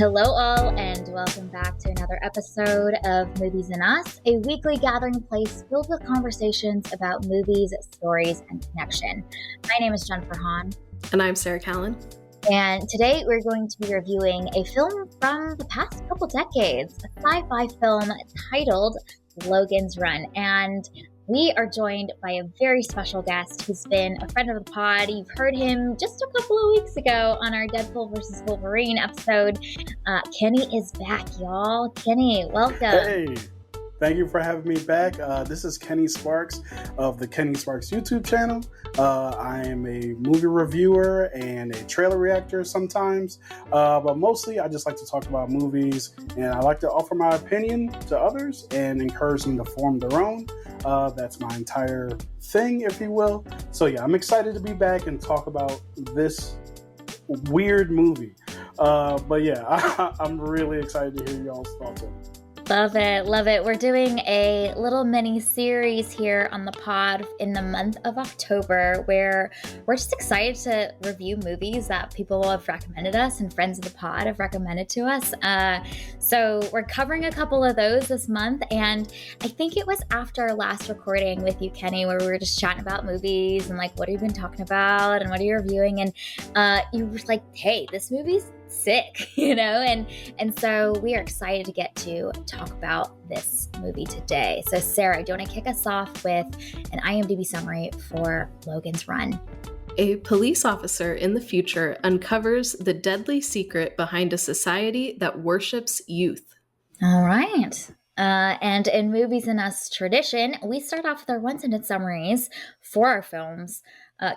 Hello, all, and welcome back to another episode of Movies and Us, a weekly gathering place filled with conversations about movies, stories, and connection. My name is Jennifer Hahn. And I'm Sarah Callan. And today we're going to be reviewing a film from the past couple decades, a sci-fi film titled Logan's Run. And we are joined by a very special guest who's been a friend of the pod. You've heard him just a couple of weeks ago on our Deadpool versus Wolverine episode. Kenny is back, y'all. Kenny, welcome. Hey, thank you for having me back. This is Kenny Sparks of the Kenny Sparks YouTube channel. I am a movie reviewer and a trailer reactor sometimes, but mostly I just like to talk about movies, and I like to offer my opinion to others and encourage them to form their own. That's my entire thing, if you will. So yeah, I'm excited to be back and talk about this weird movie. But yeah, I'm really excited to hear y'all's thoughts on it. Love it. Love it. We're doing a little mini series here on the pod in the month of October where we're just excited to review movies that people have recommended us and friends of the pod have recommended to us. So we're covering a couple of those this month. And I think it was after our last recording with you, Kenny, where we were just chatting about movies and like, what have you been talking about and what are you reviewing? And you were like, hey, this movie's sick, and so we are excited to get to talk about this movie today. So Sarah, do you want to kick us off with an IMDb summary for Logan's Run? A police officer in the future uncovers the deadly secret behind a society that worships youth. All right. And in Movies and Us tradition, we start off with our one-sentence summaries for our films.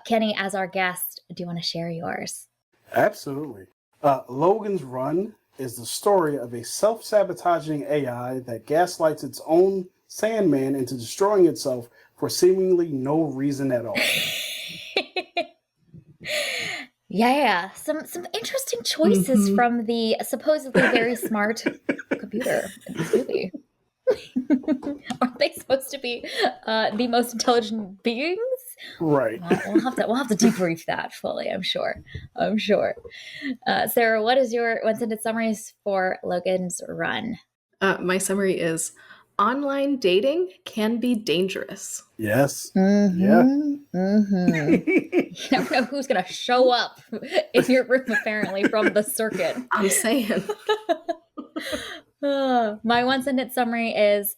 Kenny, as our guest, do you want to share yours? Absolutely. Logan's Run is the story of a self-sabotaging AI that gaslights its own Sandman into destroying itself for seemingly no reason at all. Yeah, some interesting choices from the supposedly very smart computer in this movie. Aren't they supposed to be the most intelligent beings? Right. We'll have to debrief that fully, I'm sure. Sarah, what is your one-sentence summaries for Logan's Run? My summary is, online dating can be dangerous. Yes. Mm-hmm. Yeah. Mm-hmm. You never know who's going to show up in your room, apparently, from the circuit. I'm saying. My one-sentence summary is,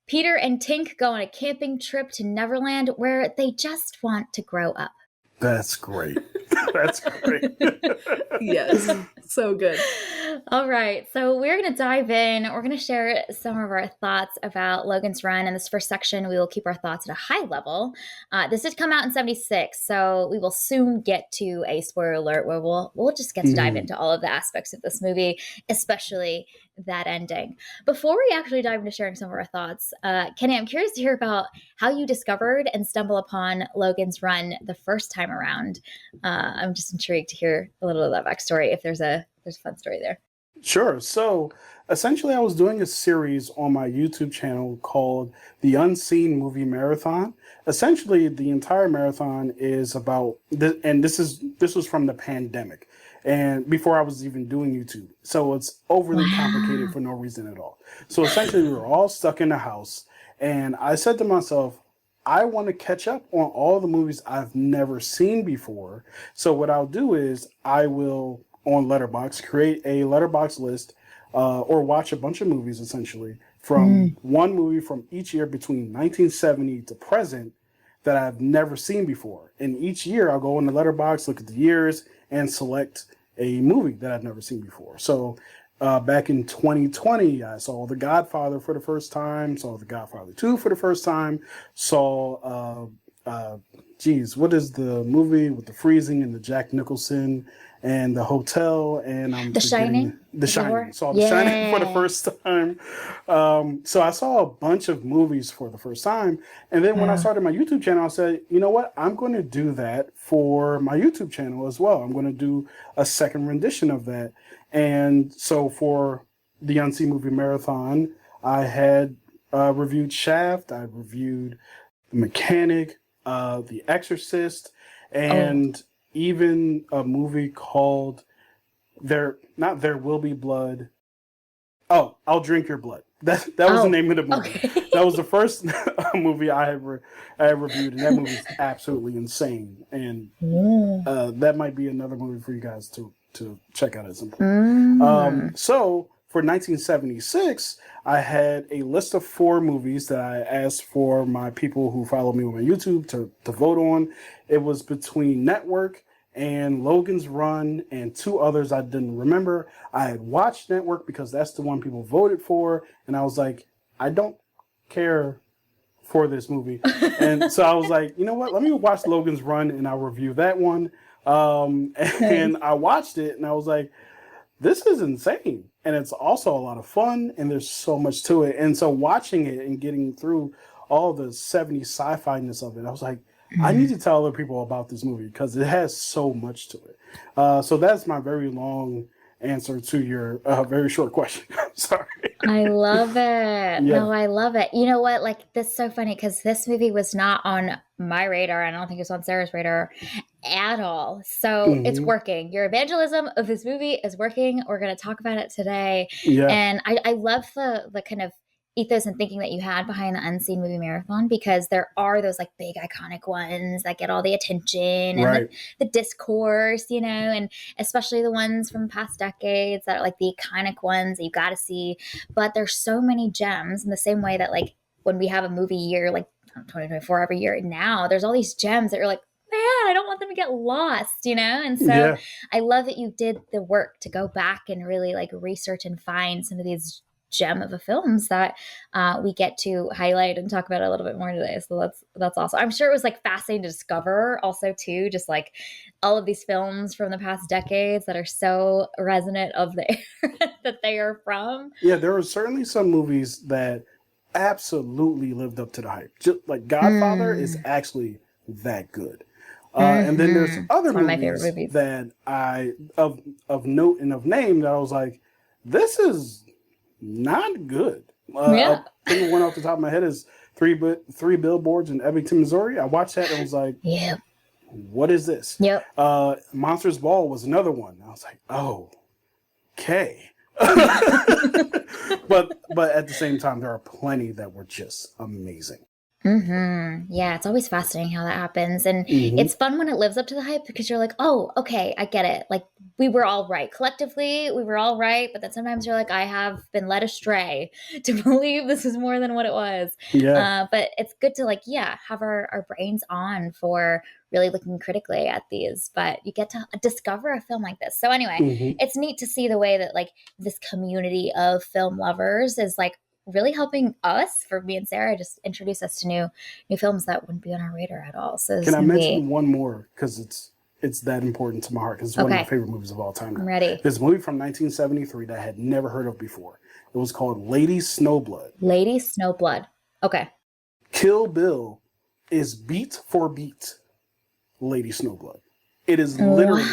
Peter and Tink go on a camping trip to Neverland where they just want to grow up. That's great. That's great. Yes, so good. All right, so we're going to dive in. We're going to share some of our thoughts about Logan's Run. In this first section, we will keep our thoughts at a high level. This did come out in 1976, so we will soon get to a spoiler alert where we'll just get to dive into all of the aspects of this movie, especially that ending. Before we actually dive into sharing some of our thoughts, Kenny, I'm curious to hear about how you discovered and stumbled upon Logan's Run the first time around. I'm just intrigued to hear a little of that backstory, if there's a fun story there. Sure. So essentially, I was doing a series on my YouTube channel called The Unseen Movie Marathon. Essentially, the entire marathon is about, and this was from the pandemic, and before I was even doing YouTube. So it's overly complicated for no reason at all. So essentially, we were all stuck in the house, and I said to myself, I want to catch up on all the movies I've never seen before. So what I'll do is I will, on Letterboxd, create a Letterboxd list or watch a bunch of movies, essentially, from one movie from each year between 1970 to present that I've never seen before. And each year I'll go on the Letterboxd, look at the years, and select a movie that I've never seen before. So back in 2020, I saw The Godfather for the first time, saw The Godfather 2 for the first time, saw, what is the movie with the freezing and the Jack Nicholson and the hotel, and I'm The Shining. The Shining. Saw The Shining for the first time. So I saw a bunch of movies for the first time. And then when I started my YouTube channel, I said, you know what? I'm going to do that for my YouTube channel as well. I'm going to do a second rendition of that. And so for the Unseen Movie Marathon, I had reviewed Shaft. I reviewed The Mechanic, The Exorcist, and even a movie called There Will Be Blood. Oh, I'll Drink Your Blood. That was the name of the movie. Okay. That was the first movie I reviewed, and that movie's absolutely insane. And that might be another movie for you guys to check out at some point. So for 1976, I had a list of 4 movies that I asked for my people who follow me on my YouTube to vote on. It was between Network and Logan's Run and 2 others I didn't remember. I had watched Network because that's the one people voted for, and I was like, I don't care for this movie. And so I was like, you know what, let me watch Logan's Run and I'll review that one. And I watched it and I was like, this is insane. And it's also a lot of fun and there's so much to it. And so watching it and getting through all the 70s sci-fi-ness of it, I was like, I need to tell other people about this movie because it has so much to it. So that's my very long answer to your very short question. Sorry. I love it. Yeah. No, I love it. You know what? Like, this is so funny because this movie was not on my radar, and I don't think it's on Sarah's radar at all. So it's working. Your evangelism of this movie is working. We're going to talk about it today. Yeah. And I love the kind of ethos and thinking that you had behind the Unseen Movie Marathon, because there are those like big iconic ones that get all the attention and Right. the discourse, you know, and especially the ones from past decades that are like the iconic ones that you got to see. But there's so many gems in the same way that like when we have a movie year, like 2024 every year now, there's all these gems that you're like, man, I don't want them to get lost, you know? And so Yeah. I love that you did the work to go back and really like research and find some of these gem of the films that we get to highlight and talk about a little bit more today. So that's awesome. I'm sure it was like fascinating to discover also too, just like all of these films from the past decades that are so resonant of the era that they are from. Yeah, there were certainly some movies that absolutely lived up to the hype. Just like Godfather is actually that good. And then there's other It's one of my favorite movies that I of note and of name that I was like, this is not good. Yeah. I think one off the top of my head is three Billboards in Ebbington, Missouri. I watched that and was like, Yeah. what is this? Yep. Monsters Ball was another one. I was like, oh, okay. but at the same time, there are plenty that were just amazing. Yeah, it's always fascinating how that happens. And it's fun when it lives up to the hype because you're like, oh, okay, I get it. Like, we were all right. Collectively, we were all right. But then sometimes you're like, I have been led astray to believe this is more than what it was. Yeah. But it's good to like, yeah, have our brains on for really looking critically at these. But you get to discover a film like this. So anyway, it's neat to see the way that like this community of film lovers is like really helping us, for me and Sarah, just introduce us to new films that wouldn't be on our radar at all. So Can I mention one more because it's that important to my heart because it's one of my favorite movies of all time. I'm ready. There's a movie from 1973 that I had never heard of before. It was called Lady Snowblood. Lady Snowblood. Okay. Kill Bill is beat for beat Lady Snowblood. It is literally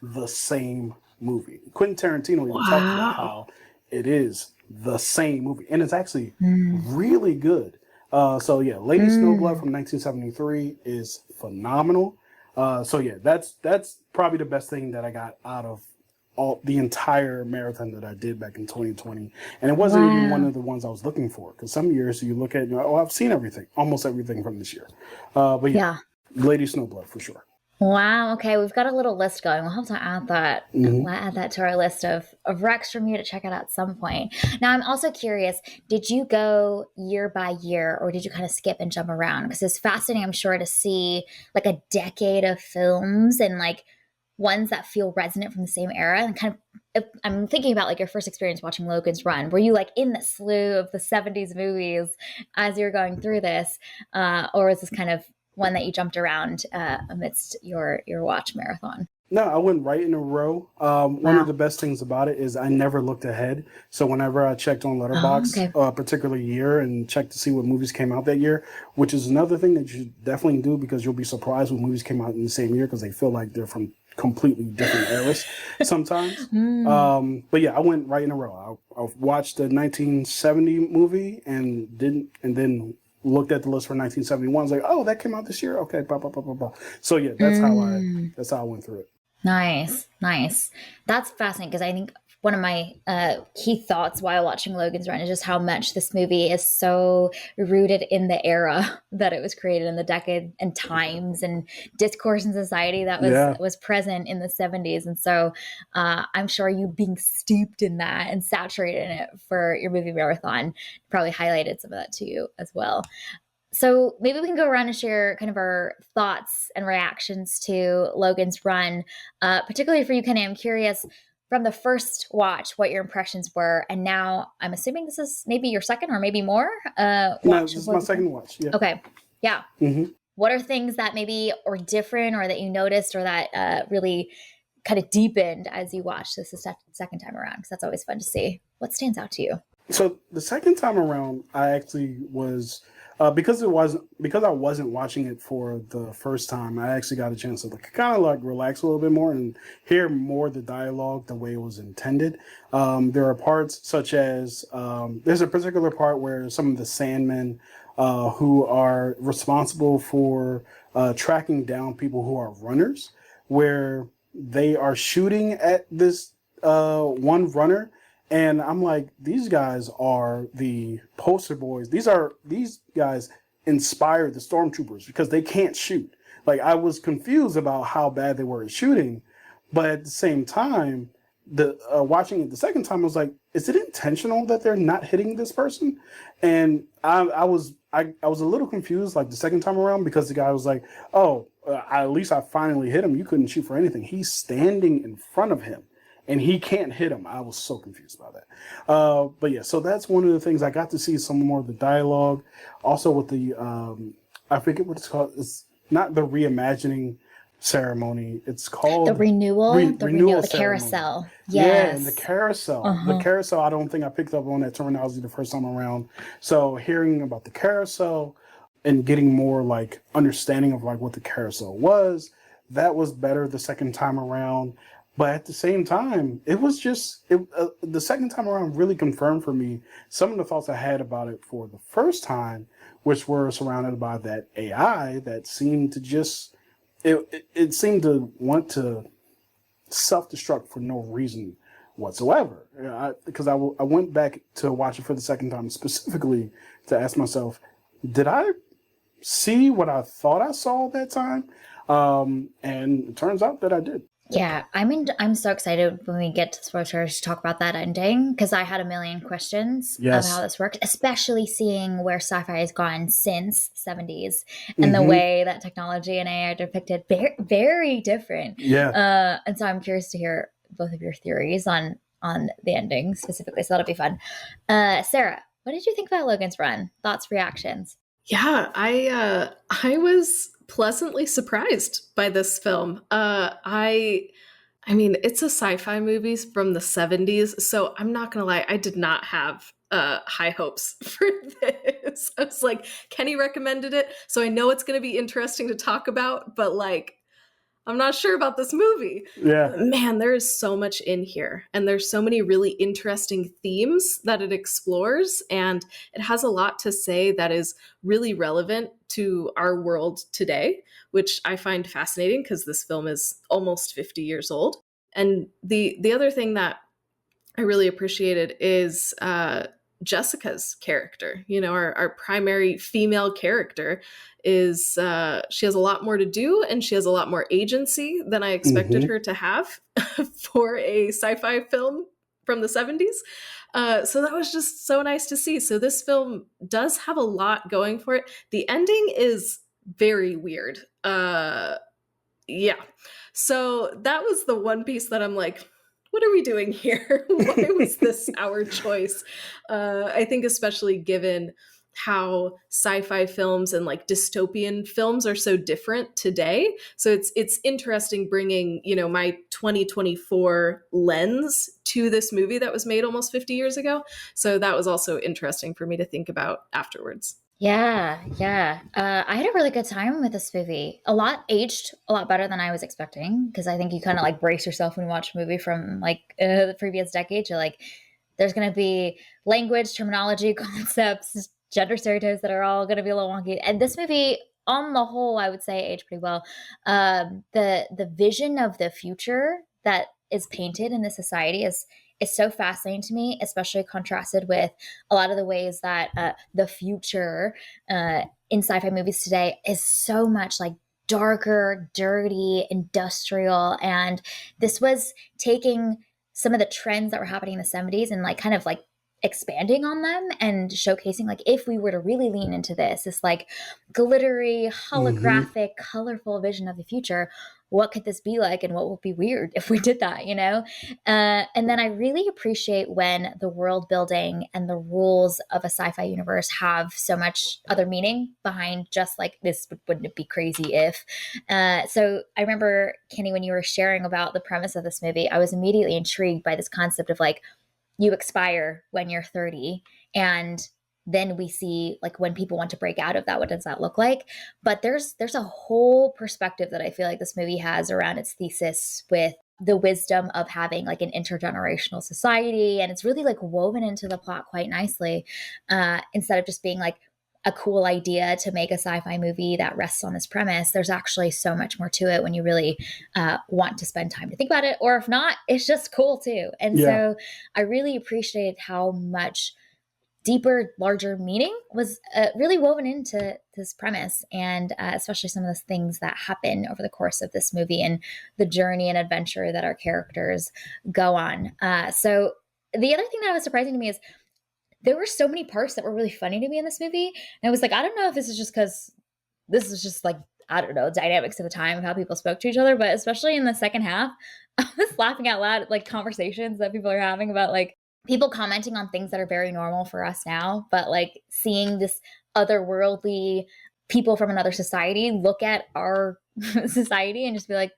the same movie. Quentin Tarantino even talked about how it is the same movie, and it's actually really good. So yeah, Lady Snowblood from 1973 is phenomenal. So yeah, that's probably the best thing that I got out of the entire marathon that I did back in 2020. And it wasn't even one of the ones I was looking for, because some years you look at it, oh, I've seen everything, almost everything from this year. But yeah, Lady Snowblood for sure. Wow. Okay. We've got a little list going. We'll have to add that. We'll add that to our list of recs from you to check out at some point. Now, I'm also curious, did you go year by year or did you kind of skip and jump around? Because it's fascinating, I'm sure, to see like a decade of films and like ones that feel resonant from the same era. And kind of, I'm thinking about like your first experience watching Logan's Run. Were you like in the slew of the 70s movies as you were going through this? Or was this kind of one that you jumped around amidst your watch marathon? No, I went right in a row. One of the best things about it is I never looked ahead. So whenever I checked on Letterboxd a particular year and checked to see what movies came out that year, which is another thing that you should definitely do because you'll be surprised when movies came out in the same year because they feel like they're from completely different eras sometimes. But yeah, I went right in a row. I watched the 1970 movie and then looked at the list for 1971. I was like, oh, that came out this year. Okay, blah, blah, blah, blah, blah. So yeah, that's how I went through it. Nice, nice. That's fascinating because I think one of my key thoughts while watching Logan's Run is just how much this movie is so rooted in the era that it was created in, the decade and times and discourse in society that Yeah. was present in the 70s. And so I'm sure you being steeped in that and saturated in it for your movie marathon probably highlighted some of that to you as well. So maybe we can go around and share kind of our thoughts and reactions to Logan's Run. Particularly for you, Kenny, I'm curious from the first watch what your impressions were, and now I'm assuming this is maybe your second or maybe more No, watch this of is my Logan's Run. second watch. Yeah. Okay, yeah. Hmm. What are things that maybe are different or that you noticed or that really kind of deepened as you watched this the second time around? Because that's always fun to see. What stands out to you? So the second time around, I actually was because I wasn't watching it for the first time. I actually got a chance to kind of like relax a little bit more and hear more of the dialogue the way it was intended. There are parts such as there's a particular part where some of the Sandmen who are responsible for tracking down people who are runners, where they are shooting at this one runner. And I'm like, these guys are the poster boys. These guys inspired the stormtroopers because they can't shoot. Like, I was confused about how bad they were at shooting, but at the same time, the watching it the second time, I was like, is it intentional that they're not hitting this person? And I was a little confused like the second time around because the guy was like, oh, at least I finally hit him. You couldn't shoot for anything. He's standing in front of him and he can't hit him. I was so confused about that. But yeah, so that's one of the things. I got to see some more of the dialogue. Also with the, I forget what it's called. It's not the reimagining ceremony. It's called The renewal, the ceremony. carousel. Yeah, Yes. and the carousel. Uh-huh. The carousel, I don't think I picked up on that terminology the first time around. So hearing about the carousel and getting more like understanding of like what the carousel was, that was better the second time around. But at the same time, it was just the second time around really confirmed for me some of the thoughts I had about it for the first time, which were surrounded by that AI that seemed to just it seemed to want to self-destruct for no reason whatsoever. Because I went back to watch it for the second time specifically to ask myself, did I see what I thought I saw at that time? And it turns out that I did. Yeah, I'm so excited when we get to spoilers to talk about that ending because I had a million questions of how Yes. this worked, especially seeing where sci-fi has gone since 70s and the Hmm. way that technology and AI are depicted very, very different. Yeah. And so I'm curious to hear both of your theories on the ending specifically. So that'll be fun. Sarah, what did you think about Logan's Run? Thoughts, reactions? Yeah, I was pleasantly surprised by this film. I mean, it's a sci-fi movie from the 70s, so I'm not gonna lie, I did not have high hopes for this. I was like, Kenny recommended it, so I know it's gonna be interesting to talk about, but like I'm not sure about this movie. Yeah. Man, there is so much in here, and there's so many really interesting themes that it explores, and it has a lot to say that is really relevant to our world today, which I find fascinating because this film is almost 50 years old. And the other thing that I really appreciated is Jessica's character. You know, our primary female character is she has a lot more to do and she has a lot more agency than I expected Hmm. her to have for a sci-fi film from the 70s. So that was just so nice to see. So this film does have a lot going for it. The ending is very weird. Yeah. So that was the one piece that I'm like, what are we doing here? Why was this our choice? I think especially given how sci-fi films and like dystopian films are so different today. So it's interesting bringing, you know, my 2024 lens to this movie that was made almost 50 years ago. So that was also interesting for me to think about afterwards. Yeah, yeah. I had a really good time with this movie. Aged a lot better than I was expecting because I think you kind of like brace yourself when you watch a movie from like the previous decade. You're like, there's going to be language, terminology, concepts, gender stereotypes that are all going to be a little wonky. And this movie on the whole, I would say aged pretty well. The vision of the future that is painted in the society is so fascinating to me, especially contrasted with a lot of the ways that the future in sci-fi movies today is so much like darker, dirty, industrial. And this was taking some of the trends that were happening in the 70s and like kind of like expanding on them and showcasing like if we were to really lean into this like glittery, Hmm. holographic, colorful vision of the future, what could this be like and what would be weird if we did that, you know? And then I really appreciate when the world building and the rules of a sci-fi universe have so much other meaning behind just like this. Wouldn't it be crazy if? So I remember, Kenny, when you were sharing about the premise of this movie, I was immediately intrigued by this concept of like you expire when you're 30, and then we see like when people want to break out of that, what does that look like? But there's a whole perspective that I feel like this movie has around its thesis with the wisdom of having like an intergenerational society, and it's really like woven into the plot quite nicely, instead of just being like a cool idea to make a sci-fi movie that rests on this premise. There's actually so much more to it when you really want to spend time to think about it, or if not, it's just cool too. And Yeah. so I really appreciated how much deeper, larger meaning was really woven into this premise, and especially some of the things that happen over the course of this movie and the journey and adventure that our characters go on. So the other thing that was surprising to me is there were so many parts that were really funny to me in this movie. And I was like, I don't know if this is just because this is just like, I don't know, dynamics of the time of how people spoke to each other, but especially in the second half, I was laughing out loud at like conversations that people are having about like people commenting on things that are very normal for us now, but like seeing this otherworldly people from another society look at our society and just be like,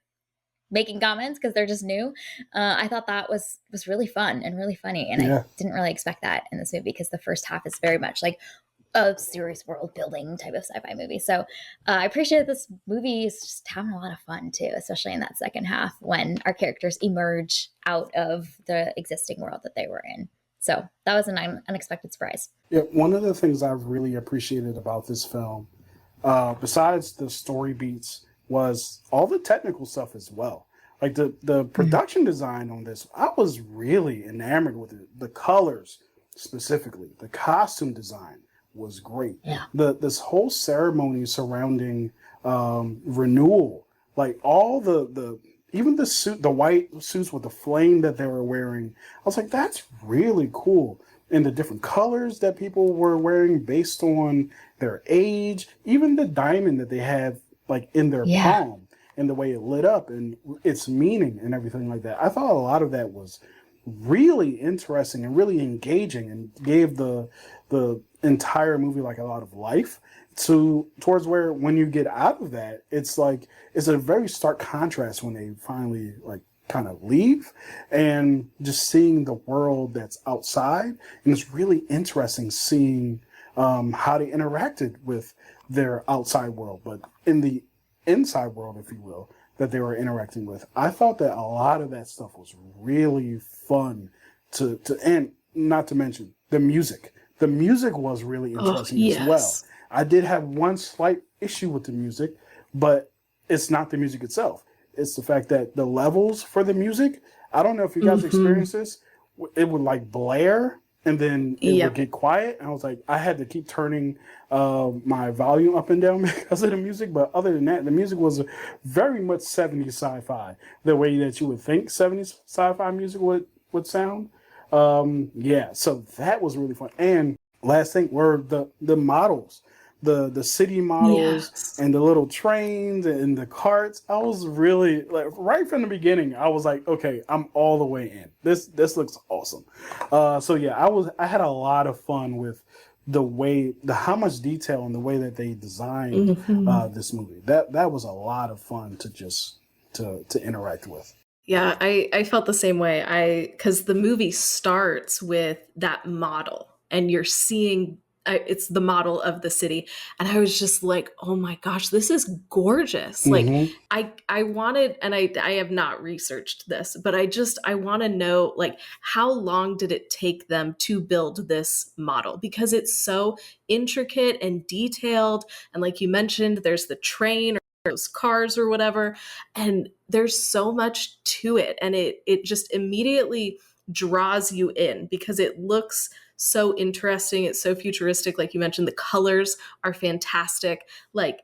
making comments because they're just new. I thought that was really fun and really funny, and I Yeah. didn't really expect that in this movie because the first half is very much like a serious world building type of sci-fi movie. So I appreciate that this movie is just having a lot of fun too, especially in that second half when our characters emerge out of the existing world that they were in. So that was an unexpected surprise. Yeah. One of the things I've really appreciated about this film, besides the story beats, was all the technical stuff as well. Like the Mhm. production design on this, I was really enamored with it. The colors, specifically, the costume design was great. Yeah. This whole ceremony surrounding renewal, like all the even the suit, the white suits with the flame that they were wearing, I was like, that's really cool. And the different colors that people were wearing based on their age, even the diamond that they had like in their Yeah. palm and the way it lit up and its meaning and everything like that. I thought a lot of that was really interesting and really engaging and gave the entire movie like a lot of life to towards where when you get out of that, it's like it's a very stark contrast when they finally like kind of leave and just seeing the world that's outside. And it's really interesting seeing how they interacted with their outside world, but in the inside world, if you will, that they were interacting with. I thought that a lot of that stuff was really fun to and not to mention the music. The music was really Oh, interesting as well. yes. I did have one slight issue with the music, but it's not the music itself. It's the fact that the levels for the music, I don't know if you guys Hmm. experienced this, it would like blare and then it would Yep. get quiet. And I was like, I had to keep turning my volume up and down because of the music. But other than that, the music was very much 70s sci-fi, the way that you would think 70s sci-fi music would sound. Yeah, so that was really fun. And last thing were the models, the city models Yes. and the little trains and the carts. I was really like right from the beginning. I was like, okay, I'm all the way in. This looks awesome. So yeah, I had a lot of fun with the way the how much detail and the way that they designed Hmm. this movie. That was a lot of fun to just to interact with. Yeah, I felt the same way. Because the movie starts with that model, and you're seeing it's the model of the city. And I was just like, oh my gosh, this is gorgeous. Mhm. Like I wanted, and I have not researched this, but I want to know, like, how long did it take them to build this model? Because it's so intricate and detailed. And like you mentioned, there's the train or those cars or whatever. And there's so much to it. And it just immediately draws you in because it looks so interesting. It's so futuristic. Like you mentioned, the colors are fantastic. Like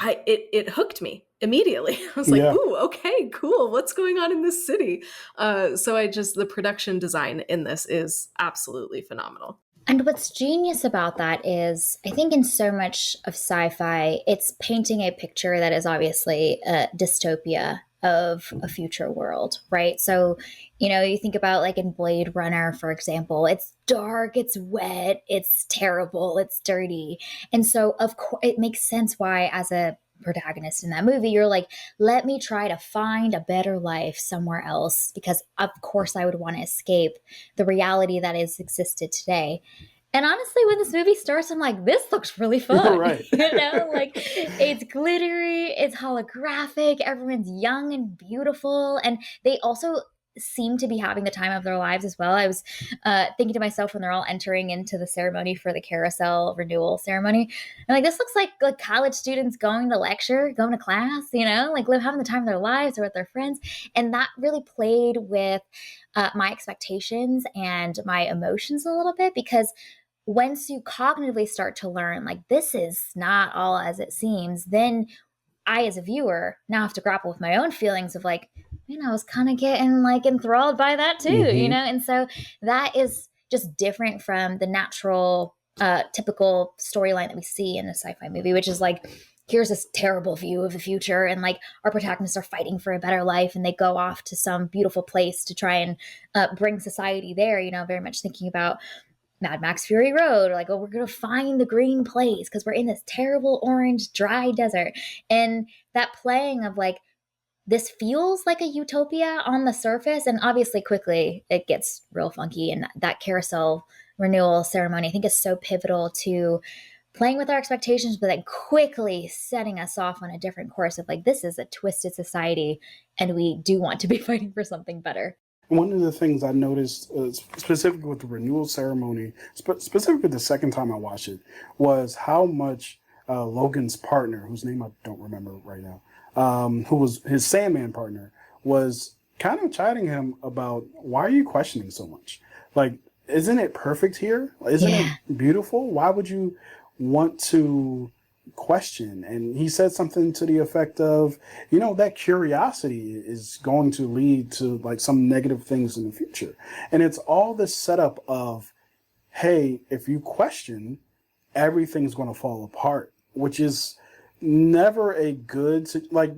it hooked me immediately. I was like, Yeah. ooh, okay, cool. What's going on in this city? So the production design in this is absolutely phenomenal. And what's genius about that is, I think in so much of sci fi, it's painting a picture that is obviously a dystopia of a future world, right? So, you think about like in Blade Runner, for example, it's dark, it's wet, it's terrible, it's dirty. And so, of course, it makes sense why, as a protagonist in that movie, you're like, let me try to find a better life somewhere else, because of course I would want to escape the reality that has existed today. And honestly, when this movie starts, I'm like, this looks really fun. Right. Like it's glittery, it's holographic, everyone's young and beautiful. And they also seem to be having the time of their lives as well. I was thinking to myself when they're all entering into the ceremony for the carousel renewal ceremony, and like, this looks like college students going to lecture, going to class, like having the time of their lives or with their friends. And that really played with my expectations and my emotions a little bit, because once you cognitively start to learn, like, this is not all as it seems, then I, as a viewer, now have to grapple with my own feelings of like, man, I was kind of getting like enthralled by that too, Mhm. And so that is just different from the natural, typical storyline that we see in a sci-fi movie, which is like, here's this terrible view of the future, and like our protagonists are fighting for a better life, and they go off to some beautiful place to try and bring society there, very much thinking about Mad Max Fury Road, or like, oh, we're going to find the green place because we're in this terrible orange dry desert. And that playing of like, this feels like a utopia on the surface, and obviously quickly it gets real funky. And that carousel renewal ceremony, I think, is so pivotal to playing with our expectations, but then quickly setting us off on a different course of like, this is a twisted society and we do want to be fighting for something better. One of the things I noticed, specifically with the renewal ceremony, specifically the second time I watched it, was how much Logan's partner, whose name I don't remember right now, who was his Sandman partner, was kind of chiding him about, why are you questioning so much? Like, isn't it perfect here? Isn't Yeah. it beautiful? Why would you want to question? And he said something to the effect of, that curiosity is going to lead to like some negative things in the future. And it's all this setup of, hey, if you question, everything's going to fall apart, which is never a good, like,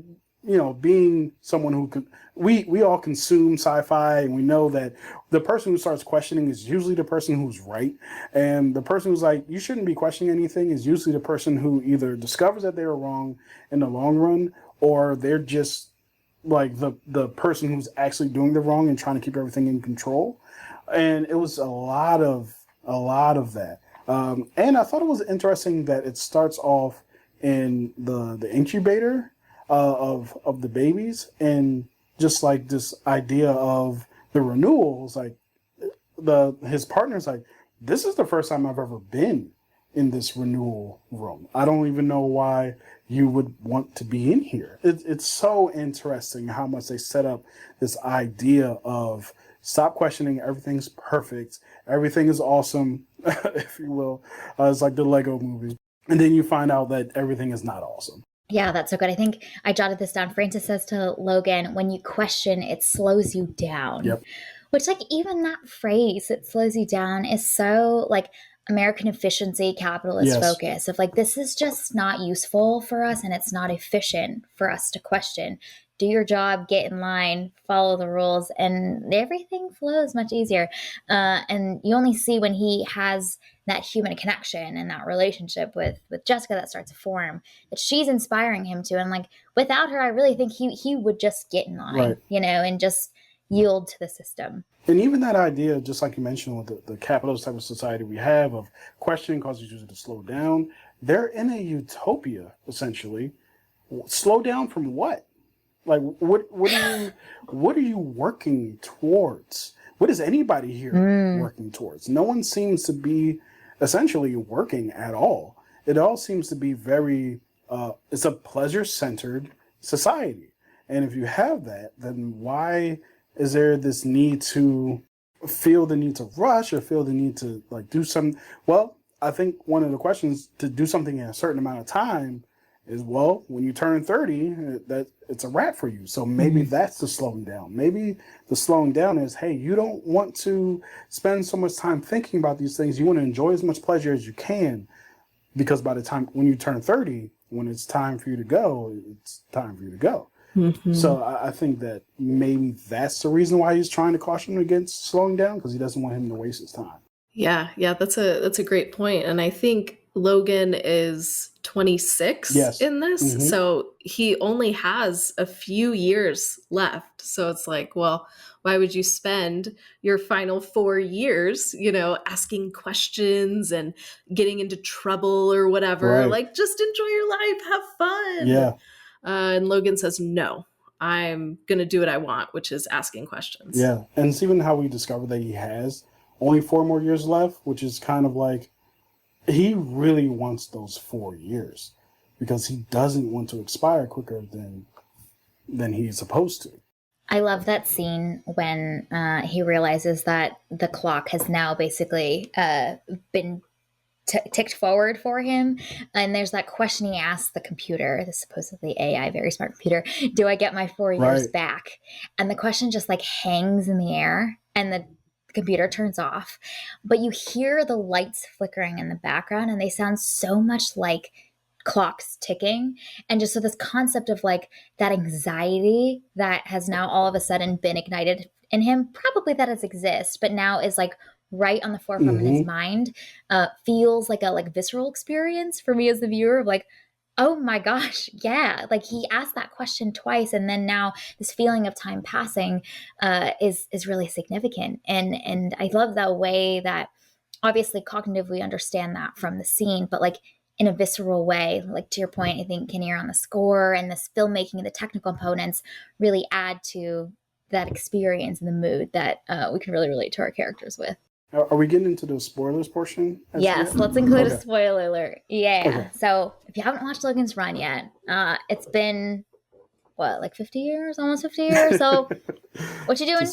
being someone who could, we all consume sci-fi, and we know that the person who starts questioning is usually the person who's right, and the person who's like, you shouldn't be questioning anything, is usually the person who either discovers that they were wrong in the long run, or they're just like the person who's actually doing the wrong and trying to keep everything in control. And it was a lot of that. And I thought it was interesting that it starts off in the incubator of the babies, and just like this idea of the renewals, like his partner's like, this is the first time I've ever been in this renewal room. I don't even know why you would want to be in here. It's so interesting how much they set up this idea of stop questioning, everything's perfect, everything is awesome, if you will. It's like the Lego movie. And then you find out that everything is not awesome. Yeah, that's so good. I think I jotted this down. Francis says to Logan, when you question, it slows you down. Yep. Which, like, even that phrase, it slows you down, is so like American efficiency, capitalist focus of like, this is just not useful for us, and it's not efficient for us to question. Do your job, get in line, follow the rules, and everything flows much easier. And you only see when he has that human connection and that relationship with Jessica that starts to form, that she's inspiring him to. And like, without her, I really think he would just get in line, Right. and just yield to the system. And even that idea, just like you mentioned with the capitalist type of society we have of questioning causes you to slow down, they're in a utopia, essentially. Slow down from what? Like, what are you working towards? What is anybody here working towards? No one seems to be essentially working at all. It all seems to be very, it's a pleasure-centered society. And if you have that, then why is there this need to feel the need to rush or feel the need to like do some? Well, I think one of the questions to do something in a certain amount of time is, well, when you turn 30, that it's a wrap for you. So maybe that's the slowing down. Maybe the slowing down is, hey, you don't want to spend so much time thinking about these things. You want to enjoy as much pleasure as you can, because by the time when you turn 30, when it's time for you to go, it's time for you to go. So I think that maybe that's the reason why he's trying to caution against slowing down, because he doesn't want him to waste his time. Yeah, that's a great point. And I think Logan is 26 in this. So he only has a few years left. So it's like, well, why would you spend your final 4 years, asking questions and getting into trouble or whatever? Right. Like, just enjoy your life, have fun. Yeah. And Logan says, no, I'm going to do what I want, which is asking questions. Yeah. And it's even how we discovered that he has only 4 more years left, which is kind of like, he really wants those 4 years because he doesn't want to expire quicker than he's supposed to. I love that scene when he realizes that the clock has now basically been ticked forward for him. And there's that question he asks the computer, the supposedly AI, very smart computer, do I get my 4 years back? And the question just like hangs in the air and the computer turns off. But you hear the lights flickering in the background and they sound so much like clocks ticking. And just so this concept of like that anxiety that has now all of a sudden been ignited in him, probably that does exist, but now is like right on the forefront in his mind, feels like a visceral experience for me as the viewer of like, oh my gosh, yeah. Like he asked that question twice, and then now this feeling of time passing is really significant. And I love that way that obviously cognitively we understand that from the scene, but like in a visceral way, like to your point, I think Kinnear on the score and this filmmaking and the technical components really add to that experience and the mood that we can really relate to our characters with. Are we getting into the spoilers portion? Yes, let's include a spoiler alert. Yeah. Okay. So if you haven't watched Logan's Run yet, it's been, what, like 50 years? Almost 50 years? So what you doing?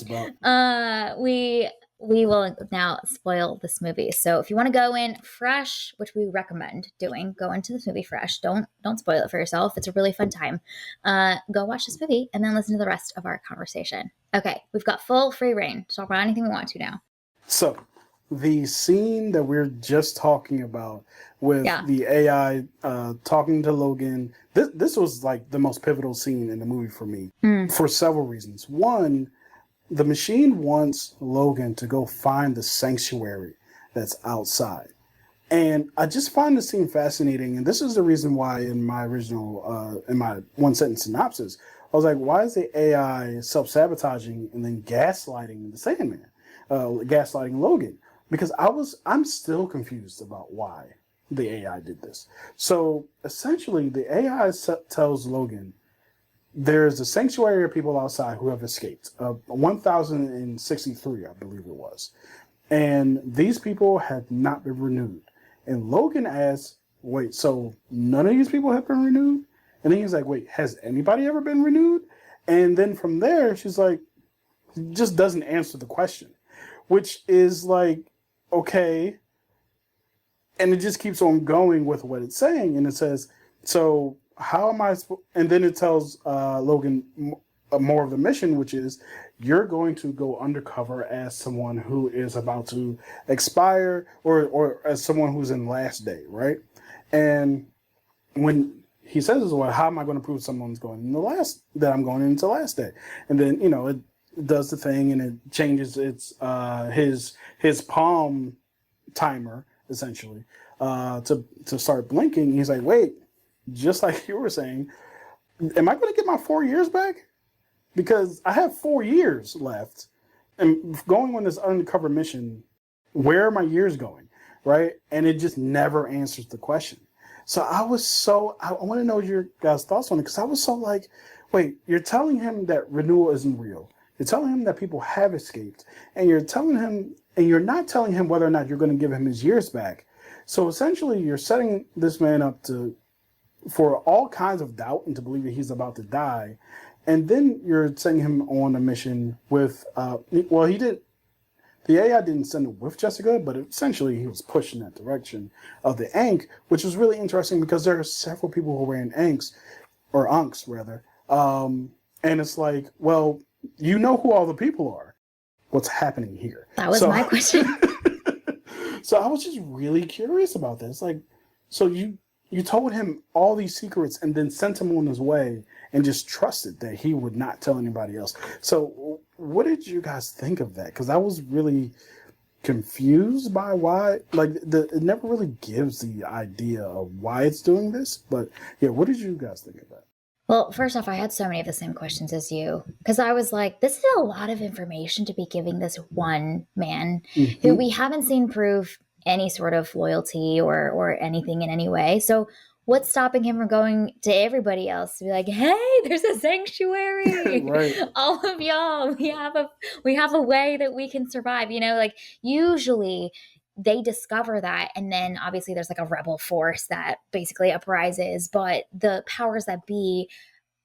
We will now spoil this movie. So if you want to go in fresh, which we recommend doing, go into this movie fresh. Don't spoil it for yourself. It's a really fun time. Go watch this movie and then listen to the rest of our conversation. Okay, we've got full free reign to talk about anything we want to now. So the scene that we're just talking about with the AI talking to Logan, this was like the most pivotal scene in the movie for me for several reasons. One, the machine wants Logan to go find the sanctuary that's outside. And I just find the scene fascinating. And this is the reason why in my original, in my one sentence synopsis, I was like, why is the AI self-sabotaging and then gaslighting the Sandman, gaslighting Logan? Because I'm still confused about why the AI did this. So essentially the AI tells Logan, there's a sanctuary of people outside who have escaped, 1,063, I believe it was. And these people have not been renewed. And Logan asks, wait, so none of these people have been renewed? And then he's like, wait, has anybody ever been renewed? And then from there, she's like, just doesn't answer the question, which is like, okay. And it just keeps on going with what it's saying. And it says, so how am I, and then it tells Logan more of the mission, which is you're going to go undercover as someone who is about to expire or as someone who's in last day, right? And when he says, well, how am I going to prove someone's going in that I'm going into last day? And then, it does the thing and it changes its his palm timer essentially to start blinking. He's like, wait, just like you were saying, am I going to get my 4 years back? because I have 4 years left and going on this undercover mission. Where are my years going? Right. And it just never answers the question. So I want to know your guys' thoughts on it, because I was so like, wait, you're telling him that renewal isn't real. You're telling him that people have escaped, and you're not telling him whether or not you're going to give him his years back. So essentially, you're setting this man up for all kinds of doubt and to believe that he's about to die. And then you're sending him on a mission with, the AI didn't send it with Jessica, but essentially he was pushed in that direction of the Ankh, which was really interesting because there are several people who ran Ankhs, or Unks rather. And it's like, well, you know who all the people are. What's happening here? That was my question. So I was just really curious about this. Like, so you told him all these secrets and then sent him on his way and just trusted that he would not tell anybody else. So what did you guys think of that? Because I was really confused by why, like, it never really gives the idea of why it's doing this. But yeah, what did you guys think of that? Well, first off, I had so many of the same questions as you, because I was like, this is a lot of information to be giving this one man who we haven't seen prove any sort of loyalty or anything in any way. So what's stopping him from going to everybody else to be like, hey, there's a sanctuary. Right. All of y'all, we have a way that we can survive. Like usually they discover that, and then obviously there's like a rebel force that basically uprises, but the powers that be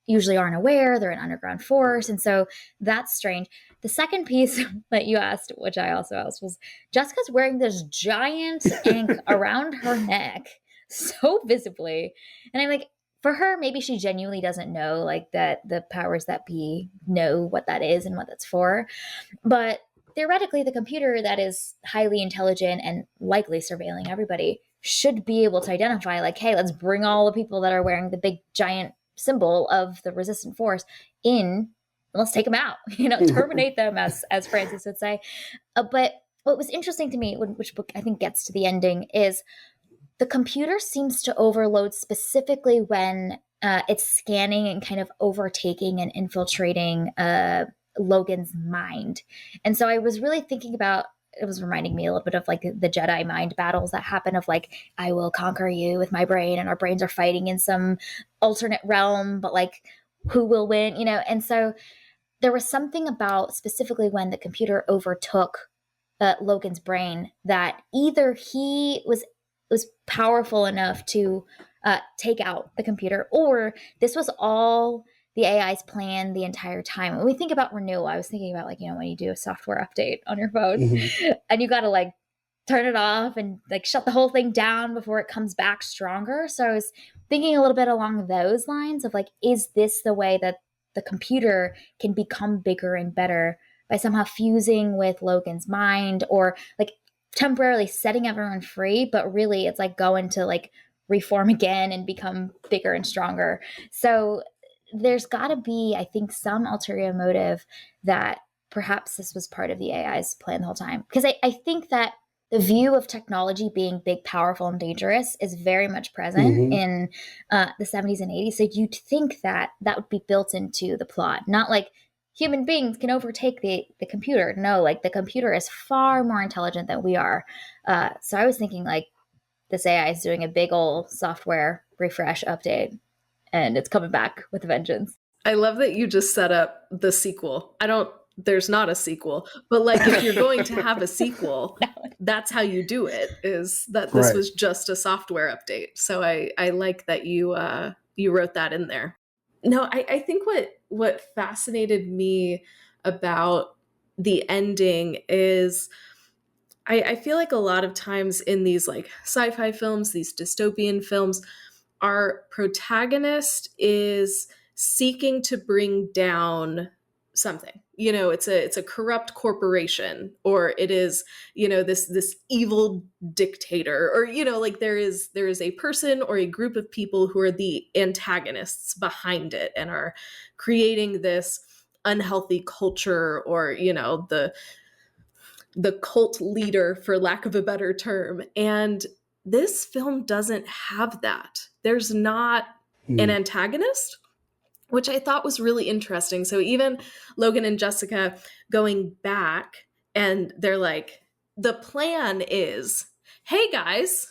usually aren't aware. They're an underground force, and so that's strange. The second piece that you asked, which I also asked, was Jessica's wearing this giant Ankh around her neck so visibly, and I'm like, for her, maybe she genuinely doesn't know, like, that the powers that be know what that is and what that's for, but theoretically, the computer that is highly intelligent and likely surveilling everybody should be able to identify, like, hey, let's bring all the people that are wearing the big giant symbol of the resistant force in, and let's take them out, terminate them, as Francis would say. But what was interesting to me, which book I think gets to the ending, is the computer seems to overload specifically when it's scanning and kind of overtaking and infiltrating Logan's mind. And so I was really thinking about, it was reminding me a little bit of like the Jedi mind battles that happen of like, I will conquer you with my brain, and our brains are fighting in some alternate realm, but like, who will win, And so there was something about specifically when the computer overtook Logan's brain, that either he was powerful enough to take out the computer, or this was all the AI's plan the entire time. When we think about renewal, I was thinking about, like, when you do a software update on your phone and you got to like turn it off and like shut the whole thing down before it comes back stronger. So I was thinking a little bit along those lines of like, is this the way that the computer can become bigger and better by somehow fusing with Logan's mind, or like temporarily setting everyone free, but really it's like going to like reform again and become bigger and stronger. So there's got to be, I think, some ulterior motive that perhaps this was part of the AI's plan the whole time. Because I think that the view of technology being big, powerful, and dangerous is very much present in the 70s and 80s. So you'd think that would be built into the plot. Not like human beings can overtake the computer. No, like the computer is far more intelligent than we are. So I was thinking like this AI is doing a big old software refresh update, and it's coming back with a vengeance. I love that you just set up the sequel. There's not a sequel, but like if you're going to have a sequel, that's how you do it, is that this was just a software update. So I like that you wrote that in there. No, I think what fascinated me about the ending is I feel like a lot of times in these like sci-fi films, these dystopian films, our protagonist is seeking to bring down something. It's a corrupt corporation, or it is, this evil dictator, or, like there is a person or a group of people who are the antagonists behind it and are creating this unhealthy culture, or, the cult leader, for lack of a better term. And this film doesn't have that. There's not an antagonist. which I thought was really interesting. So even Logan and Jessica going back, and they're like, the plan is, hey guys,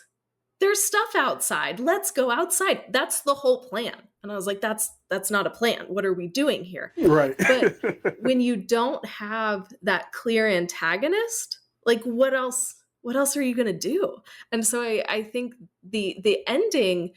there's stuff outside. Let's go outside. That's the whole plan. And I was like, that's not a plan. What are we doing here? Right. But when you don't have that clear antagonist, like what else are you going to do? And so I think the ending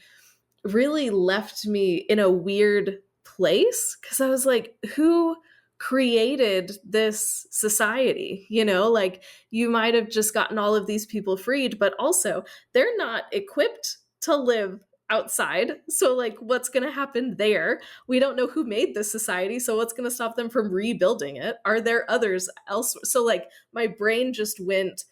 really left me in a weird place, because I was like, who created this society? Like, you might have just gotten all of these people freed, but also they're not equipped to live outside. So like, what's going to happen there? We don't know who made this society. So what's going to stop them from rebuilding it? Are there others elsewhere? So like, my brain just went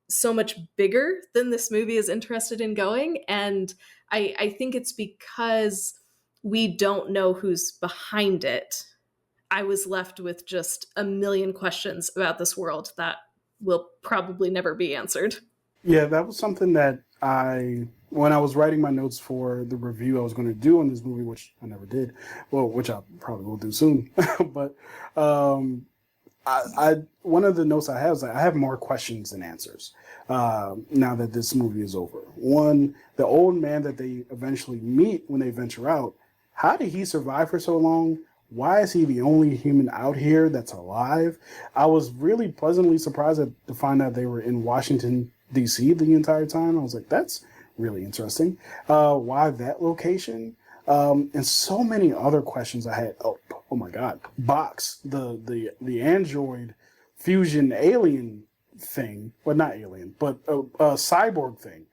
so much bigger than this movie is interested in going. And I think it's because we don't know who's behind it. I was left with just a million questions about this world that will probably never be answered. Yeah, that was something that when I was writing my notes for the review I was going to do on this movie, which I never did, well, which I probably will do soon, but I one of the notes I have is that I have more questions than answers now that this movie is over. One, the old man that they eventually meet when they venture out, how did he survive for so long? Why is he the only human out here that's alive? I was really pleasantly surprised to find out they were in Washington, D.C. the entire time. I was like, that's really interesting. Why that location? And so many other questions I had. Oh my God. Box, the android fusion alien thing. Well, not alien, but a cyborg thing.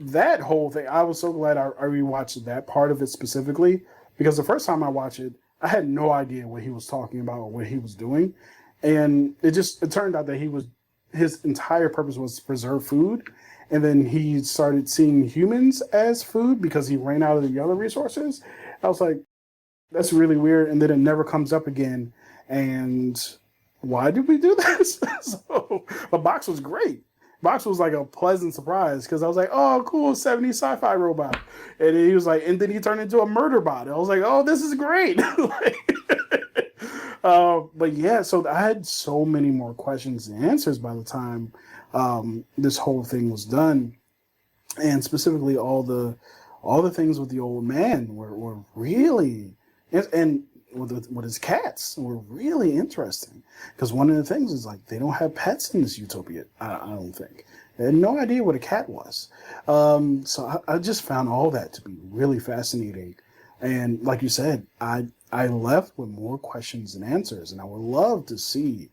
That whole thing, I was so glad I rewatched that part of it specifically, because the first time I watched it, I had no idea what he was talking about or what he was doing. And it turned out that his entire purpose was to preserve food. And then he started seeing humans as food because he ran out of the other resources. I was like, that's really weird. And then it never comes up again. And why did we do this? But Box was great. Box was like a pleasant surprise, because I was like, oh, cool, 70s sci-fi robot. And he was like, and then he turned into a murder bot. I was like, oh, this is great. But yeah, so I had so many more questions and answers by the time this whole thing was done. And specifically all the things with the old man were really, and with his cats were really interesting, because one of the things is like, they don't have pets in this utopia. I don't think. They had no idea what a cat was. So I just found all that to be really fascinating. And like you said, I left with more questions than answers, and I would love to see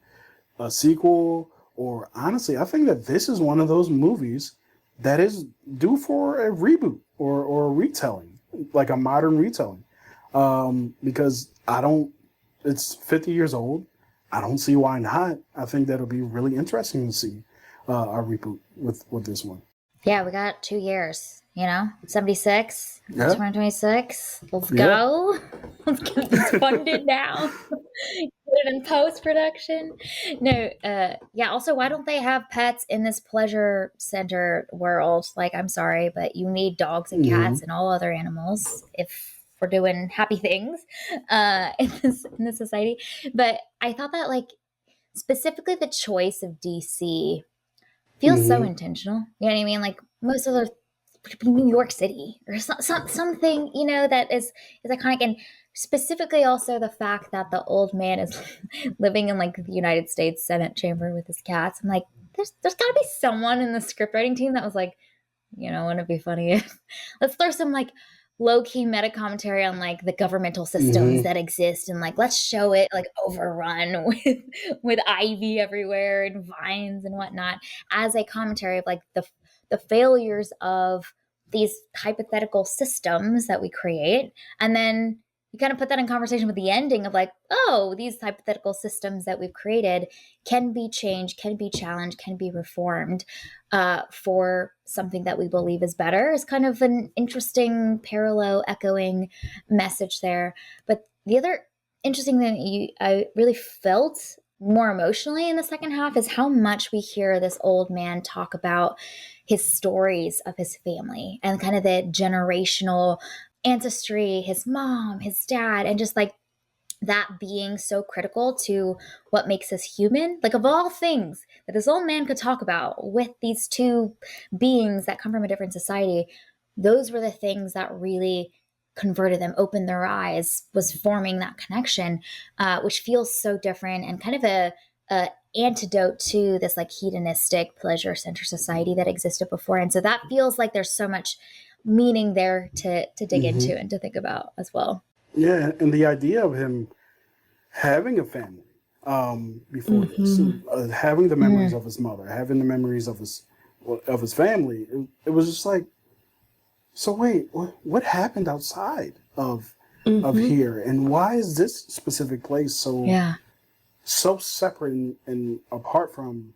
a sequel, or honestly, I think that this is one of those movies that is due for a reboot or a retelling, like a modern retelling. Because it's 50 years old. I don't see why not. I think that'll be really interesting to see a reboot with this one. Yeah, we got 2 years, 76, Yeah. 2026. Let's go. Let's get this funded now. Get it in post-production. No, yeah, also, why don't they have pets in this pleasure center world? Like, I'm sorry, but you need dogs and cats and all other animals if we're doing happy things in this society. But I thought that, like, specifically the choice of DC feels so intentional. You know what I mean? Like, most of the New York City or something, that is iconic. And specifically also the fact that the old man is living in like the United States Senate chamber with his cats. I'm like, there's got to be someone in the script writing team that was like, wouldn't it be funny if let's throw some like low-key meta commentary on like the governmental systems that exist, and like, let's show it like overrun with ivy everywhere and vines and whatnot, as a commentary of like the failures of these hypothetical systems that we create. And then you kind of put that in conversation with the ending of like, oh, these hypothetical systems that we've created can be changed, can be challenged, can be reformed for something that we believe is better. Is kind of an interesting parallel echoing message there. But the other interesting thing I really felt more emotionally in the second half is how much we hear this old man talk about his stories of his family and kind of the generational ancestry, his mom, his dad, and just like that being so critical to what makes us human. Like, of all things that this old man could talk about with these two beings that come from a different society, those were the things that really converted them, opened their eyes, was forming that connection, which feels so different and kind of a antidote to this like hedonistic pleasure-centered society that existed before. And so that feels like there's so much meaning there to dig into and to think about as well. Yeah, and the idea of him having a family before this, having the memories of his mother, having the memories of his family, it was just like, so wait, what happened outside of here, and why is this specific place so separate and apart from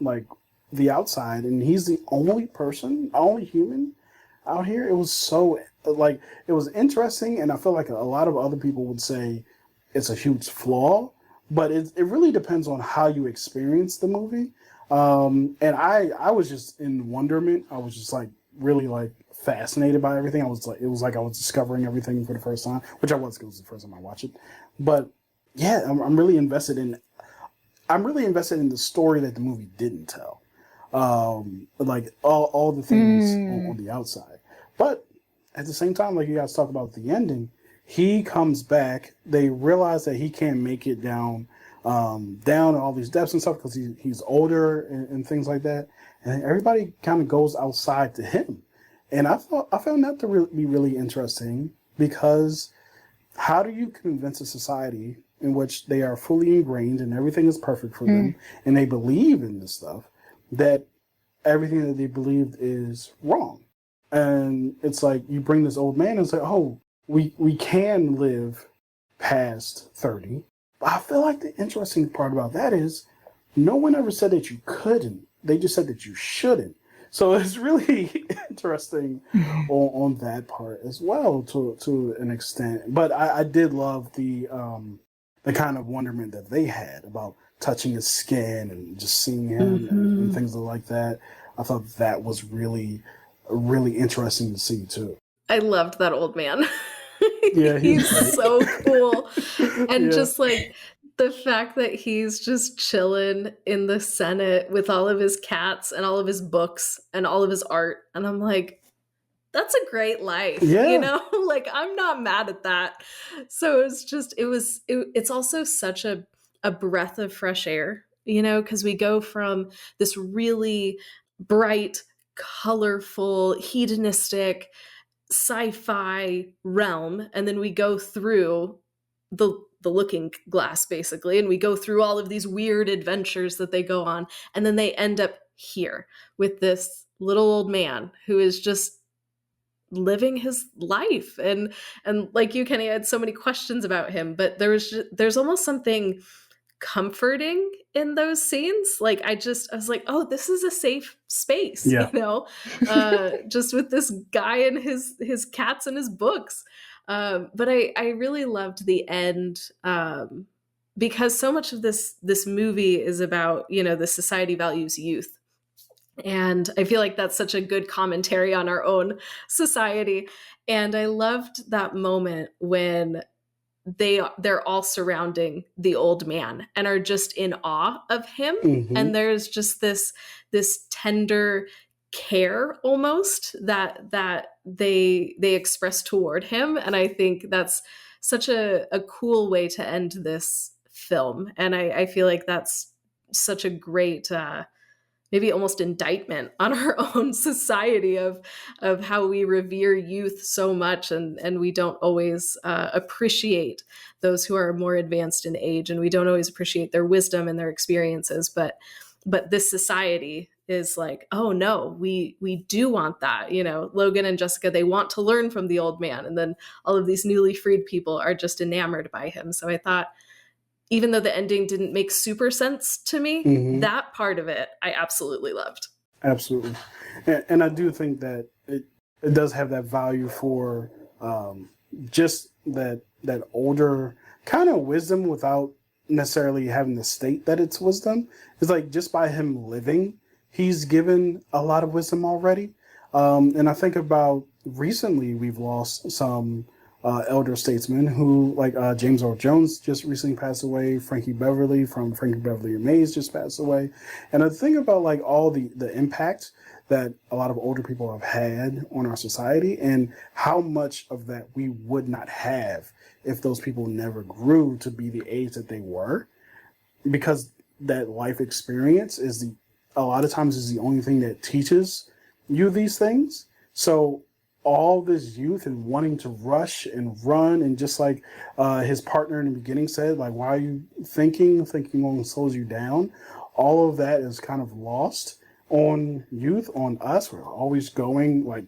like the outside, and he's the only human out here? It was so like, it was interesting, and I feel like a lot of other people would say it's a huge flaw, but it really depends on how you experience the movie. And I was just in wonderment. I was just like really like fascinated by everything. It was like I was discovering everything for the first time, which I was, because it was the first time I watched it. But yeah, I'm really invested in the story that the movie didn't tell. Like all the things on the outside. But at the same time, like you guys talk about the ending, he comes back. They realize that he can't make it down all these depths and stuff because he's older and things like that. And everybody kind of goes outside to him. And I found that to be really interesting, because how do you convince a society in which they are fully ingrained and everything is perfect for them, and they believe in this stuff, that everything that they believed is wrong? And it's like, you bring this old man and say, oh, we can live past 30. But I feel like the interesting part about that is no one ever said that you couldn't. They just said that you shouldn't. So it's really interesting on that part as well, to an extent. But I did love the kind of wonderment that they had about touching his skin and just seeing him and things like that. I thought that was really, really interesting to see too. I loved that old man. Yeah, he's so cool. And just like the fact that he's just chilling in the Senate with all of his cats and all of his books and all of his art. And I'm like, that's a great life. You know, like, I'm not mad at that. So it's also such a breath of fresh air, you know, because we go from this really bright, colorful, hedonistic sci-fi realm, and then we go through the looking glass, basically, and we go through all of these weird adventures that they go on, and then they end up here with this little old man who is just living his life. And like you, Kenny, I had so many questions about him, but there's almost something comforting in those scenes. Like, I was like, oh, this is a safe space, you know, just with this guy and his cats and his books. But I really loved the end, because so much of this movie is about, you know, the society values youth. And I feel like that's such a good commentary on our own society. And I loved that moment when they're all surrounding the old man and are just in awe of him. And there's just this tender care almost that they express toward him. And I think that's such a cool way to end this film. And I feel like that's such a great maybe almost indictment on our own society of how we revere youth so much, and we don't always appreciate those who are more advanced in age, and we don't always appreciate their wisdom and their experiences. But this society is like, oh no, we do want that. You know, Logan and Jessica, they want to learn from the old man, and then all of these newly freed people are just enamored by him. So I thought, even though the ending didn't make super sense to me, that part of it I absolutely loved. Absolutely. And I do think that it does have that value for just that older kind of wisdom without necessarily having to state that it's wisdom. It's like, just by him living, he's given a lot of wisdom already. And I think about recently we've lost some elder statesmen who, like James Earl Jones just recently passed away. Frankie Beverly from Frankie Beverly and Mays just passed away. And the thing about like all the impact that a lot of older people have had on our society, and how much of that we would not have if those people never grew to be the age that they were, because that life experience is a lot of times is the only thing that teaches you these things. So all this youth and wanting to rush and run, and just like his partner in the beginning said, like, why are you thinking only slows you down? All of that is kind of lost on youth, on us. We're always going, like,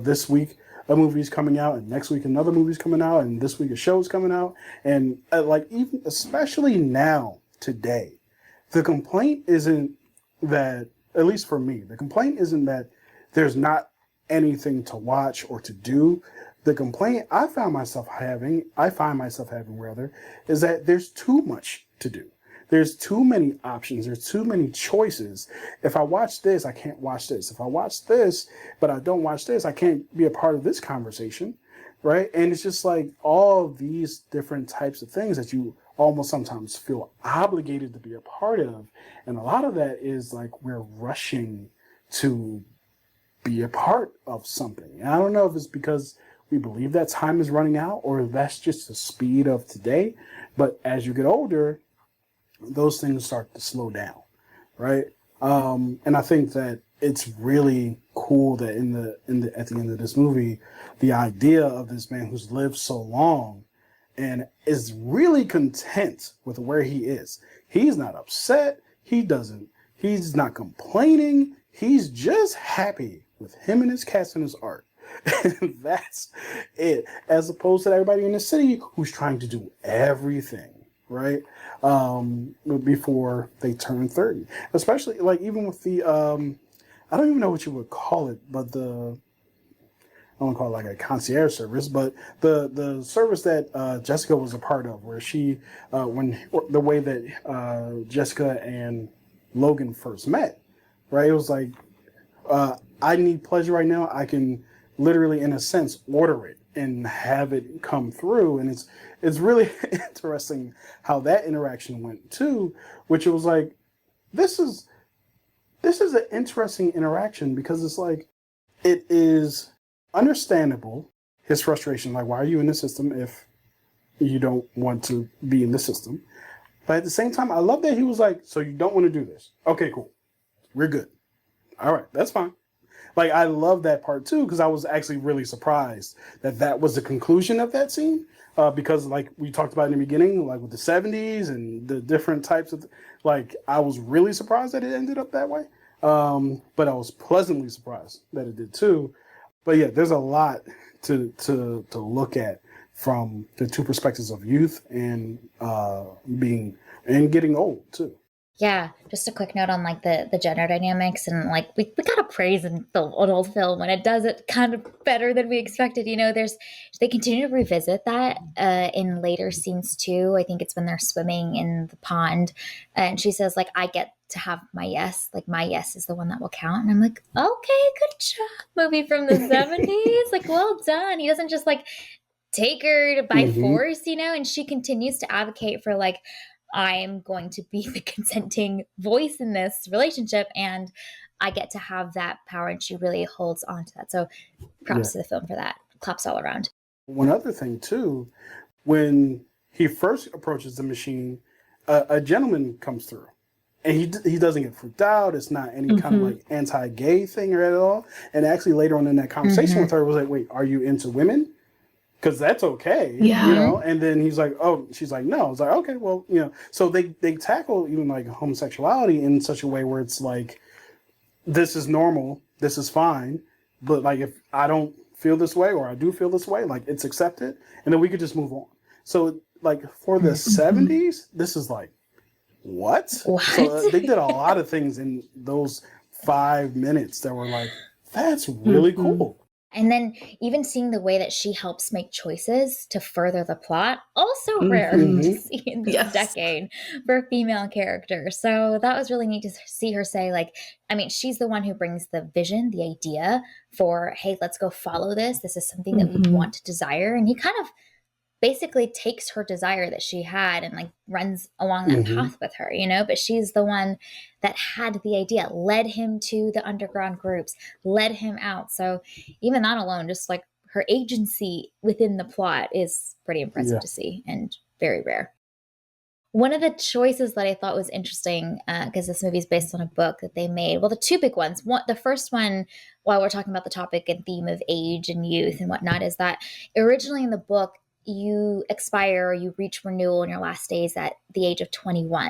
this week a movie's coming out, and next week another movie's coming out, and this week a show's coming out. And like, even especially now, today, the complaint isn't that, at least for me, the complaint isn't that there's not anything to watch or to do. The complaint I find myself having rather, is that there's too much to do. There's too many options. There's too many choices. If I watch this, I can't watch this. If I watch this, but I don't watch this, I can't be a part of this conversation, right? And it's just like all of these different types of things that you almost sometimes feel obligated to be a part of. And a lot of that is like we're rushing to be a part of something. And I don't know if it's because we believe that time is running out, or if that's just the speed of today. But as you get older, those things start to slow down, right? And I think that it's really cool that at the end of this movie, the idea of this man who's lived so long and is really content with where he is. He's not upset. He's not complaining. He's just happy with him and his cats and his art. And that's it. As opposed to everybody in the city who's trying to do everything, right? Before they turn 30. Especially like even with the I don't even know what you would call it, but I don't call it like a concierge service, but the service that Jessica was a part of, where she the way that Jessica and Logan first met, right? It was like, I need pleasure right now. I can literally, in a sense, order it and have it come through. And it's really interesting how that interaction went too, which it was like, this is an interesting interaction, because it's like, it is understandable, his frustration, like, why are you in the system if you don't want to be in the system? But at the same time, I love that he was like, so you don't want to do this. Okay, cool. We're good. All right, that's fine. Like, I love that part too, because I was actually really surprised that was the conclusion of that scene. Because like we talked about in the beginning, like with the 70s and the different types of, like, I was really surprised that it ended up that way. But I was pleasantly surprised that it did too. But yeah, there's a lot to look at from the two perspectives of youth and getting old too. Yeah, just a quick note on like the gender dynamics, and like we gotta praise an old film when it does it kind of better than we expected. You know, they continue to revisit that in later scenes too. I think it's when they're swimming in the pond, and she says like, "I get to have my yes, like my yes is the one that will count." And I'm like, okay, good job, movie from the 70s. Like, well done. He doesn't just like take her by force, you know, and she continues to advocate for like, I am going to be the consenting voice in this relationship, and I get to have that power. And she really holds on to that. So props to the film for that. Claps all around. One other thing too, when he first approaches the machine, a gentleman comes through, and he doesn't get freaked out. It's not any kind of like anti-gay thing or at all. And actually later on in that conversation with her, it was like, wait, are you into women? Because that's okay, you know. And then he's like, "Oh," she's like, "No." I was like, "Okay, well, you know." So they tackle even like homosexuality in such a way where it's like, this is normal, this is fine, but like if I don't feel this way or I do feel this way, like it's accepted, and then we could just move on. So like for the 70s, this is like, what? So they did a lot of things in those 5 minutes that were like, that's really cool. And then even seeing the way that she helps make choices to further the plot, also rare to see in this decade for a female character. So that was really neat to see her say, like, I mean, she's the one who brings the vision, the idea for, hey, let's go follow this. This is something that we want to desire. And he kind of basically takes her desire that she had and like runs along that path with her, you know, but she's the one that had the idea, led him to the underground groups, led him out. So even that alone, just like her agency within the plot is pretty impressive to see and very rare. One of the choices that I thought was interesting, because this movie is based on a book that they made. Well, the two big ones. The first one, while we're talking about the topic and theme of age and youth and whatnot, is that originally in the book, you expire or you reach renewal in your last days at the age of 21.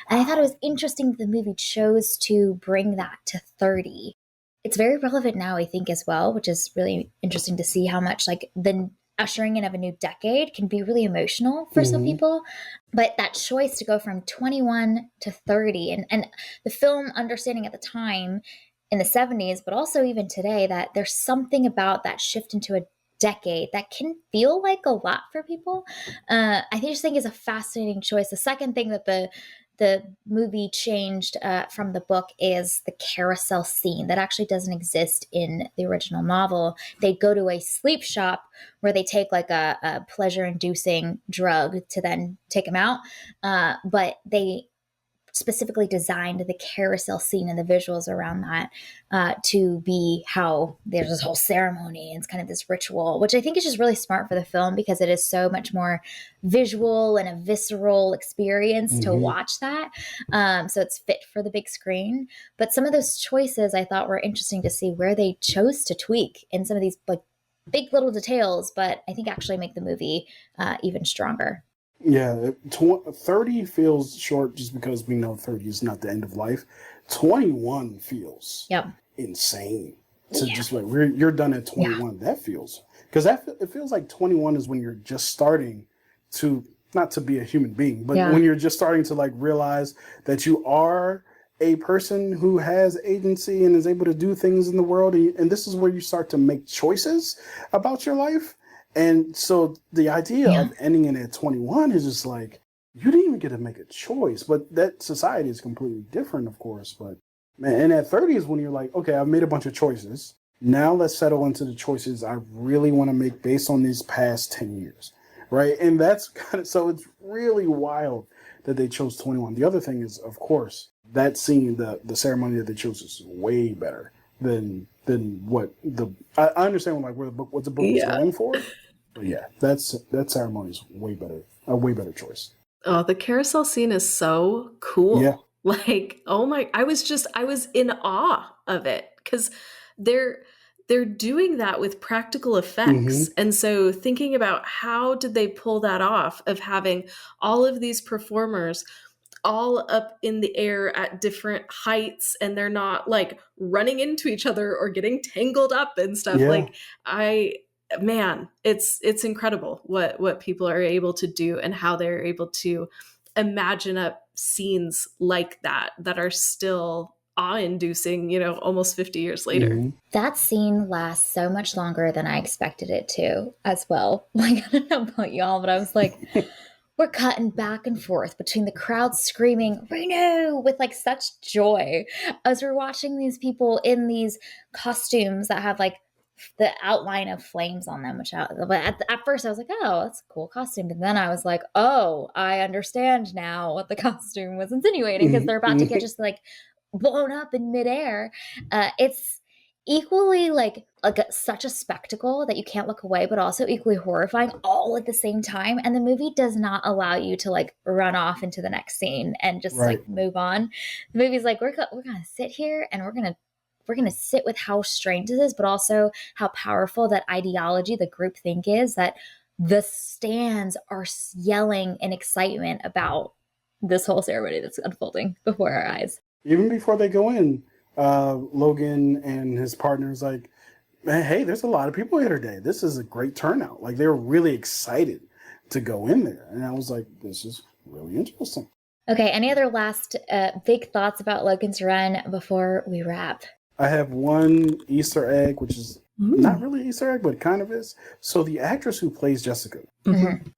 And I thought it was interesting that the movie chose to bring that to 30. It's very relevant now, I think, as well, which is really interesting to see how much like the ushering in of a new decade can be really emotional for some people. But that choice to go from 21 to 30 and the film understanding at the time in the 70s, but also even today, that there's something about that shift into a decade that can feel like a lot for people. I just think is a fascinating choice. The second thing that the movie changed from the book is the carousel scene that actually doesn't exist in the original novel. They go to a sleep shop where they take like a pleasure-inducing drug to then take them out, but they specifically designed the carousel scene and the visuals around that to be how there's this whole ceremony and it's kind of this ritual, which I think is just really smart for the film because it is so much more visual and a visceral experience to watch that. So it's fit for the big screen. But some of those choices I thought were interesting to see where they chose to tweak in some of these like big little details, but I think actually make the movie even stronger. Yeah, 30 feels short just because we know 30 is not the end of life. 21 feels insane. To just like, you're done at 21. That feels, because it feels like 21 is when you're just starting to, not to be a human being, but when you're just starting to like realize that you are a person who has agency and is able to do things in the world. And this is where you start to make choices about your life. And so the idea of ending it at 21 is just like, you didn't even get to make a choice. But that society is completely different, of course. But man, and at 30 is when you're like, okay, I've made a bunch of choices. Now let's settle into the choices I really want to make based on these past 10 years. Right. And that's kind of, so it's really wild that they chose 21. The other thing is, of course, that scene, the ceremony that they chose is way better than what I understand like what the book was going for, but that ceremony is way better, a way better choice. Oh, the carousel scene is so cool. Yeah, like I was in awe of it because they're doing that with practical effects, and so thinking about how did they pull that off of having all of these performers all up in the air at different heights and they're not like running into each other or getting tangled up and stuff. Like it's incredible what people are able to do and how they're able to imagine up scenes like that are still awe-inducing, almost 50 years later. That scene lasts so much longer than I expected it to as well. Like, I don't know about y'all, but I was like, we're cutting back and forth between the crowd screaming, renew, with like such joy as we're watching these people in these costumes that have like the outline of flames on them, but at first I was like, oh, that's a cool costume. But then I was like, oh, I understand now what the costume was insinuating because they're about to get just like blown up in midair. It's equally like such a spectacle that you can't look away, but also equally horrifying all at the same time. And the movie does not allow you to like run off into the next scene and just like move on. The movie's like, we're gonna sit here and we're gonna sit with how strange this is, but also how powerful that ideology, the groupthink is, that the stands are yelling in excitement about this whole ceremony that's unfolding before our eyes. Even before they go in, Logan and his partner's like, hey, there's a lot of people here today. This is a great turnout. Like, they were really excited to go in there. And I was like, this is really interesting. Okay, any other last big thoughts about Logan's Run before we wrap? I have one Easter egg, which is Not really Easter egg, but kind of is. So the actress who plays Jessica,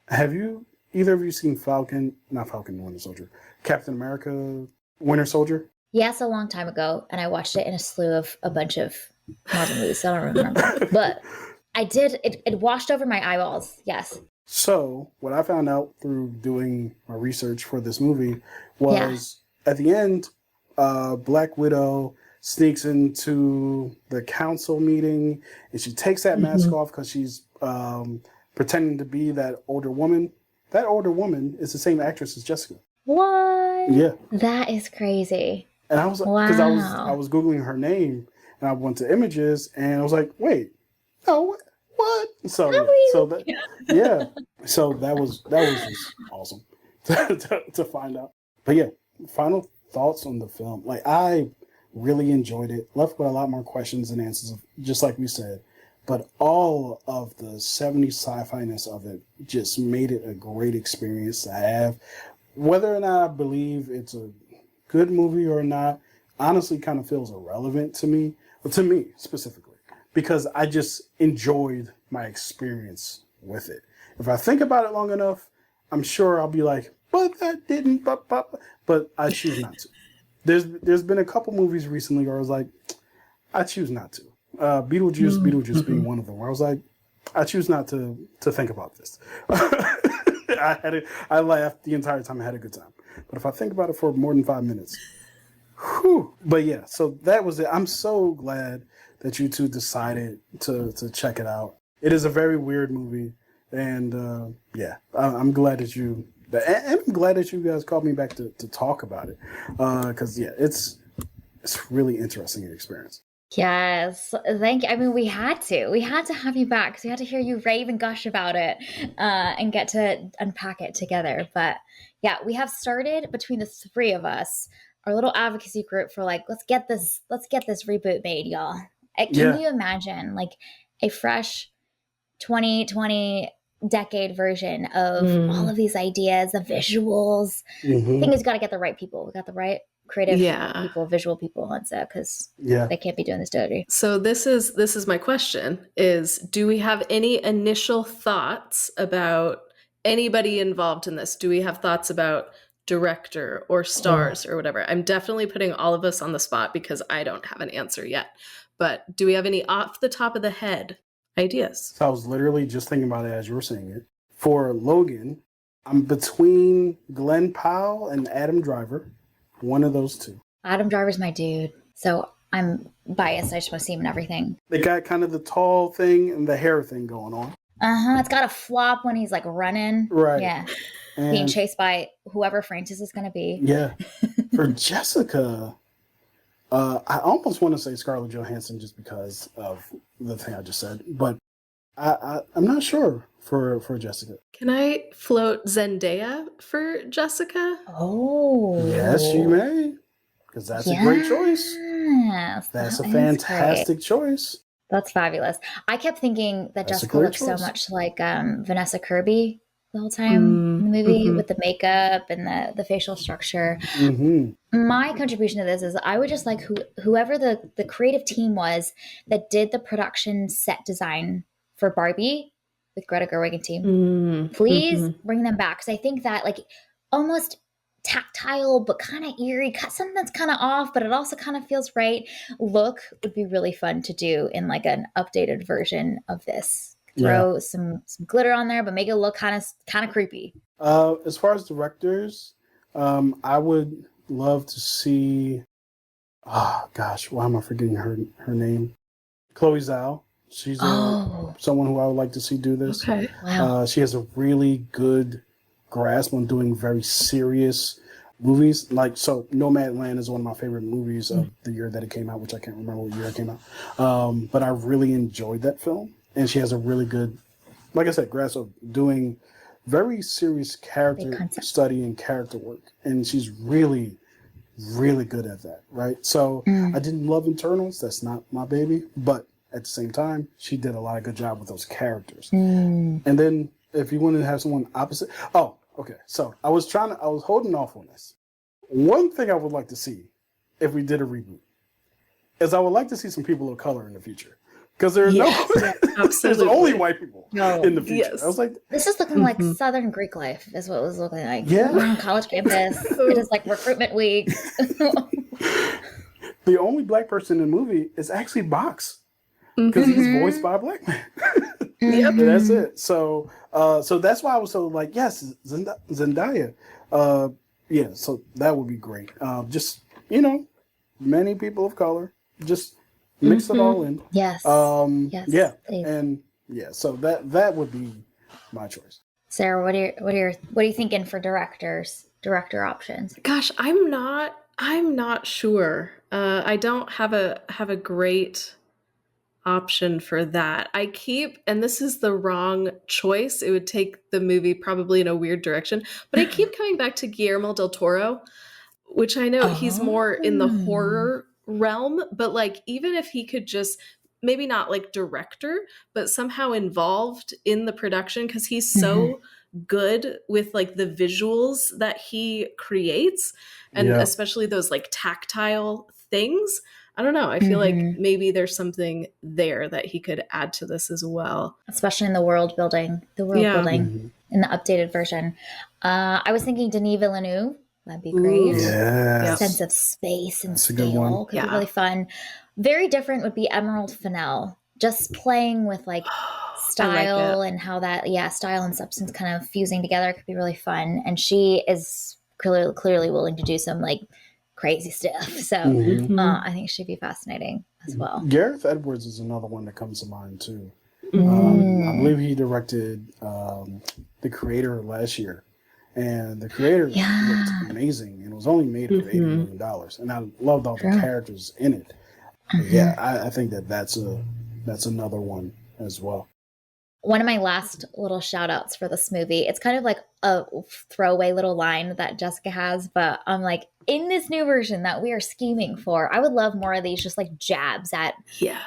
have you either of you seen Winter Soldier, Captain America, Winter Soldier? Yes, a long time ago, and I watched it in a slew of a bunch of Marvel movies. So I don't remember, but I did. It washed over my eyeballs. Yes. So what I found out through doing my research for this movie was at the end, Black Widow sneaks into the council meeting and she takes that mask off because she's pretending to be that older woman. That older woman is the same actress as Jessica. What? Yeah. That is crazy. And I was like, because I was Googling her name and I went to images and I was like, wait, no, what? So so that was just awesome to find out. But yeah, final thoughts on the film. Like, I really enjoyed it. Left with a lot more questions and answers, just like we said. But all of the 70s sci-fi-ness of it just made it a great experience to have. Whether or not I believe it's a good movie or not, honestly kind of feels irrelevant to me specifically, because I just enjoyed my experience with it. If I think about it long enough, I'm sure I'll be like, but that didn't, but I choose not to. There's been a couple movies recently where I was like, I choose not to. Beetlejuice being one of them, where I was like, I choose not to think about this. I laughed the entire time. I had a good time. But if I think about it for more than 5 minutes, whew. But yeah, so that was it. I'm so glad that you two decided to check it out. It is a very weird movie, and I'm glad that I'm glad that you guys called me back to talk about it, because it's really interesting experience. Yes, thank you. I mean, we had to have you back, because we had to hear you rave and gush about it, and get to unpack it together. But yeah, we have started between the three of us our little advocacy group for like, let's get this reboot made, y'all. Can you imagine like a fresh 2020 decade version of all of these ideas, the visuals? I think it's got to get the right people. We got the right creative people, visual people on set, because they can't be doing this dirty. So this is my question: is do we have any initial thoughts about anybody involved in this? Do we have thoughts about director or stars or whatever? I'm definitely putting all of us on the spot because I don't have an answer yet. But do we have any off the top of the head ideas? So I was literally just thinking about it as you were saying it. For Logan, I'm between Glenn Powell and Adam Driver. One of those two. Adam Driver's my dude, so I'm biased. I just want to see him in everything. They got kind of the tall thing and the hair thing going on. It's got a flop when he's like running. Right. Yeah. And being chased by whoever Francis is going to be. Yeah. For Jessica, I almost want to say Scarlett Johansson just because of the thing I just said, but I'm not sure for Jessica. Can I float Zendaya for Jessica? Oh. Yes, you may. Because that's a great choice. Yes. That's a fantastic choice. That's fabulous. I kept thinking that Jessica looked so much like Vanessa Kirby the whole time in the movie, with the makeup and the facial structure. My contribution to this is I would just like whoever the creative team was that did the production set design for Barbie with Greta Gerwig and team, please bring them back, because I think that like almost tactile but kind of eerie, something that's kind of off but it also kind of feels right look would be really fun to do in like an updated version of this. Throw some glitter on there but make it look kind of creepy. As far as directors, I would love to see, oh gosh, why am I forgetting her name? Chloe Zhao. She's someone who I would like to see do this. Okay. Wow. She has a really good grasp on doing very serious movies. Like, so Nomadland is one of my favorite movies of the year that it came out, which I can't remember what year it came out. But I really enjoyed that film. And she has a really good, like I said, grasp of doing very serious character study and character work. And she's really, really good at that, right? So I didn't love Internals. That's not my baby. But at the same time, she did a lot of good job with those characters. And then if you wanted to have someone opposite, okay. So I was holding off on this. One thing I would like to see if we did a reboot is I would like to see some people of color in the future. because there are Yes, there's absolutely. only white people No. in the future. Yes. I was like, This is looking like Mhm. Southern Greek life, is what it was looking like. Yeah. College campus. It is like recruitment week. the only black person in the movie is actually Box because he's Mhm. voiced by a black man. Yep. And that's Mhm. it. So, so that's why I was so like, yes, Zendaya. Yeah, so that would be great. Just many people of color, just mix it all in. Yes. Yes, Yeah, please. and yeah, so that would be my choice. Sarah, what are you thinking for director options? Gosh, I'm not sure. I don't have a great option for that. And this is the wrong choice. It would take the movie probably in a weird direction, but I keep coming back to Guillermo del Toro, which I know he's more in the Oh. horror realm, but like even if he could just maybe not like director, but somehow involved in the production because he's so good with like the visuals that he creates and Yeah. especially those like tactile things. I don't know. I feel like maybe there's something there that he could add to this as well. Especially in the world building Yeah. Mhm. in the updated version. I was thinking Denis Villeneuve. That'd be Ooh. great. Yes. Sense of space and That's a good one. scale could be Yeah. really fun. Very different would be Emerald Fennell. Just playing with like style and how that, style and substance kind of fusing together could be really fun. And she is clearly willing to do some like crazy stuff. So Mhm. I think she'd be fascinating as well. Gareth Edwards is another one that comes to mind too. Mhm. I believe he directed The Creator last year, and The Creator looked amazing, and it was only made for $80 million. And I loved all the characters in it. But yeah, I think that's another one as well. One of my last little shout outs for this movie, it's kind of like a throwaway little line that Jessica has, but I'm like, in this new version that we are scheming for, I would love more of these just like jabs at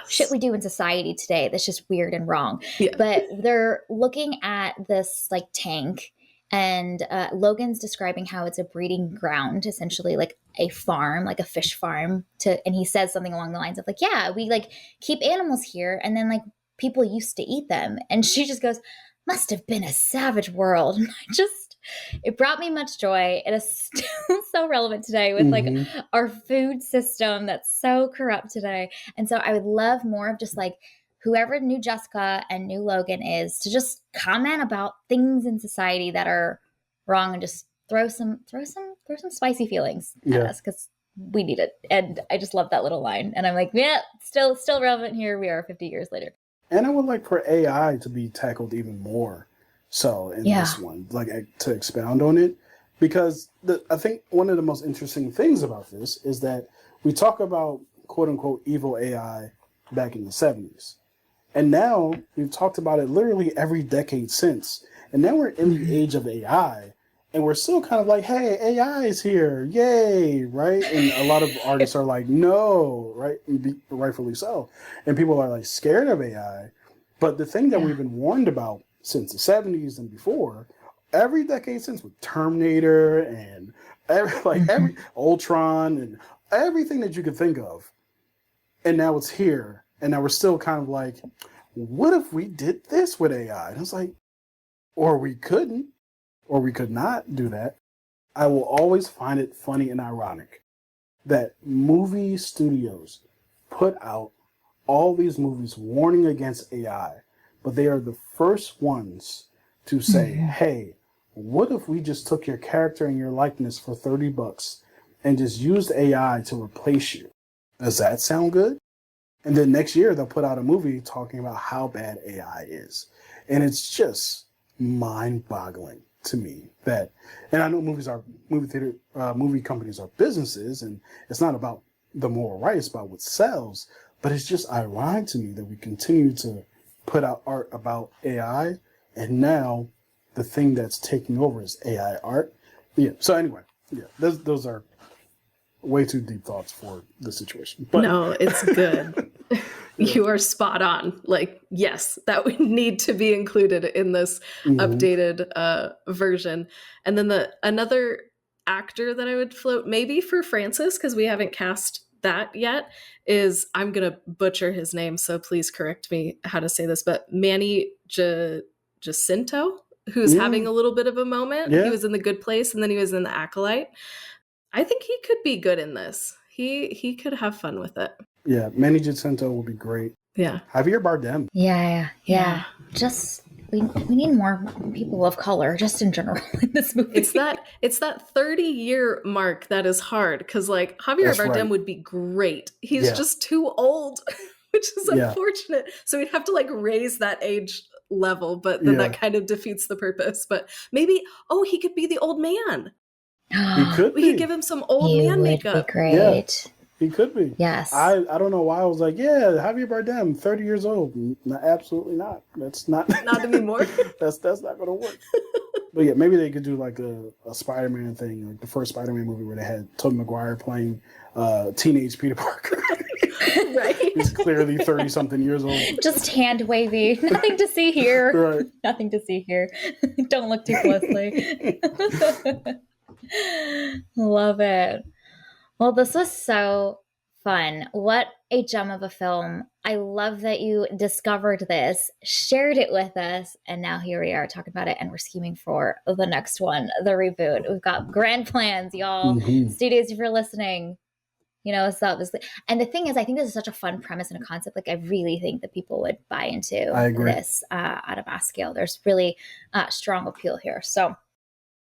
shit we do in society today that's just weird and wrong. Yeah. But they're looking at this like tank, and Logan's describing how it's a breeding ground, essentially like a farm, like a fish farm, and he says something along the lines of like, yeah, we like keep animals here, and then like people used to eat them. And she just goes, must have been a savage world. And it brought me much joy. It is still so relevant today with like our food system that's so corrupt today. And so I would love more of just like whoever new Jessica and new Logan is to just comment about things in society that are wrong and just throw some spicy feelings at us, because we need it. And I just love that little line. And I'm like, yeah, still relevant. Here we are 50 years later. And I would like for AI to be tackled even more so in this one, like to expound on it. Because I think one of the most interesting things about this is that we talk about quote unquote evil AI back in the 70s. And now we've talked about it literally every decade since. And now we're in the age of AI. And we're still kind of like, hey, AI is here. Yay, right? And a lot of artists are like, no, right? And rightfully so. And people are like scared of AI. But the thing that we've been warned about since the 70s and before, every decade since, with Terminator and every Ultron and everything that you could think of. And now it's here. And now we're still kind of like, what if we did this with AI? And it's like, or we couldn't. Or we could not do that. I will always find it funny and ironic that movie studios put out all these movies warning against AI, but they are the first ones to say, hey, what if we just took your character and your likeness for $30 and just used AI to replace you? Does that sound good? And then next year they'll put out a movie talking about how bad AI is. And it's just mind-boggling to me that, and I know movie companies are businesses, and it's not about the moral right, it's about what sells. But it's just ironic to me that we continue to put out art about AI, and now the thing that's taking over is AI art. Yeah. So anyway, those are way too deep thoughts for the situation. But no, it's good. You are spot on. Like, yes, that would need to be included in this updated version. And then another actor that I would float, maybe for Francis, because we haven't cast that yet is, I'm going to butcher his name, so please correct me how to say this, but Manny Jacinto, who's having a little bit of a moment. Yeah. He was in The Good Place and then he was in The Acolyte. I think he could be good in this. He could have fun with it. Yeah, Manny Jacinto will be great. Yeah. Javier Bardem. Yeah. Just we need more people of color, just in general, in this movie. It's that 30-year mark that is hard, because like Javier Bardem would be great. He's just too old, which is unfortunate. So we'd have to like raise that age level, but then that kind of defeats the purpose. But maybe, he could be the old man. He could we could give him some old man makeup. Be great. Yeah. He could be. Yes. I don't know why I was like, Javier Bardem, 30 years old. No, absolutely not. That's not anymore. that's not going to work. But yeah, maybe they could do like a Spider-Man thing, like the first Spider-Man movie where they had Tobey Maguire playing teenage Peter Parker. Right. He's clearly 30-something years old. Just hand wavy. Nothing to see here. Right. Nothing to see here. Don't look too closely. Love it. Well, this was so fun. What a gem of a film. I love that you discovered this, shared it with us, and now here we are talking about it, and we're scheming for the next one, the reboot. We've got grand plans, y'all. Mm-hmm. Studios, if you're listening, it's obviously. And the thing is, I think this is such a fun premise and a concept. Like, I really think that people would buy into this at a mass scale. There's really strong appeal here. So,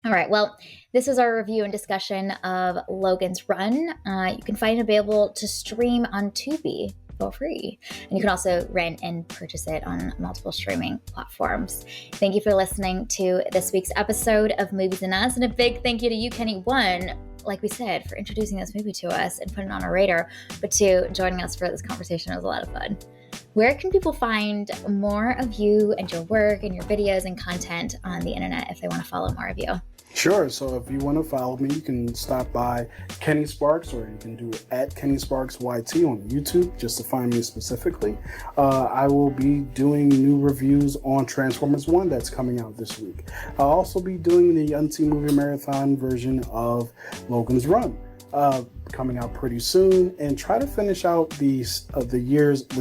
all right. Well, this is our review and discussion of Logan's Run. You can find it available to stream on Tubi for free. And you can also rent and purchase it on multiple streaming platforms. Thank you for listening to this week's episode of Movies and Us. And a big thank you to you, Kenny, one, like we said, for introducing this movie to us and putting it on our radar, but two, joining us for this conversation. It was a lot of fun. Where can people find more of you and your work and your videos and content on the internet if they want to follow more of you? Sure. So if you want to follow me, you can stop by Kenny Sparks, or you can do it at Kenny Sparks YT on YouTube, just to find me specifically. I will be doing new reviews on Transformers 1 that's coming out this week. I'll also be doing the Unseen Movie Marathon version of Logan's Run, coming out pretty soon, and try to finish out the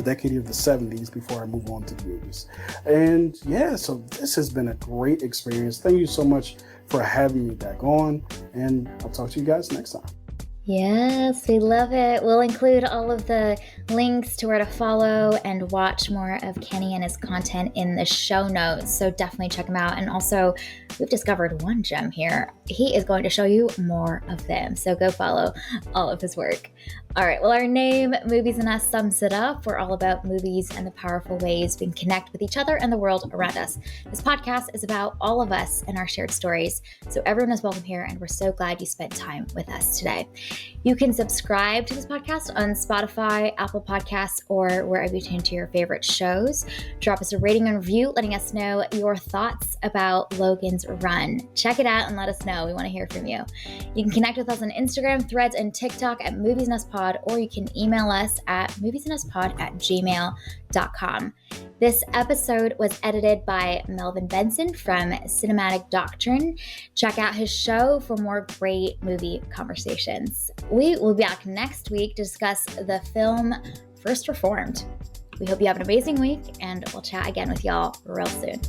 decade of the 70s before I move on to the 80s. And yeah, so this has been a great experience. Thank you so much for having me back on, and I'll talk to you guys next time. Yes, we love it. We'll include all of the links to where to follow and watch more of Kenny and his content in the show notes. So definitely check him out. And also, we've discovered one gem here. He is going to show you more of them. So go follow all of his work. All right. Well, our name, Movies and Us, sums it up. We're all about movies and the powerful ways we can connect with each other and the world around us. This podcast is about all of us and our shared stories. So everyone is welcome here, and we're so glad you spent time with us today. You can subscribe to this podcast on Spotify, Apple Podcasts, or wherever you tune to your favorite shows. Drop us a rating and review, letting us know your thoughts about Logan's Run. Check it out and let us know. We want to hear from you. You can connect with us on Instagram, Threads, and TikTok at Movies and Us Pod, or you can email us at moviesanduspod@gmail.com. This episode was edited by Melvin Benson from Cinematic Doctrine. Check out his show for more great movie conversations. We will be back next week to discuss the film First Reformed. We hope you have an amazing week, and we'll chat again with y'all real soon.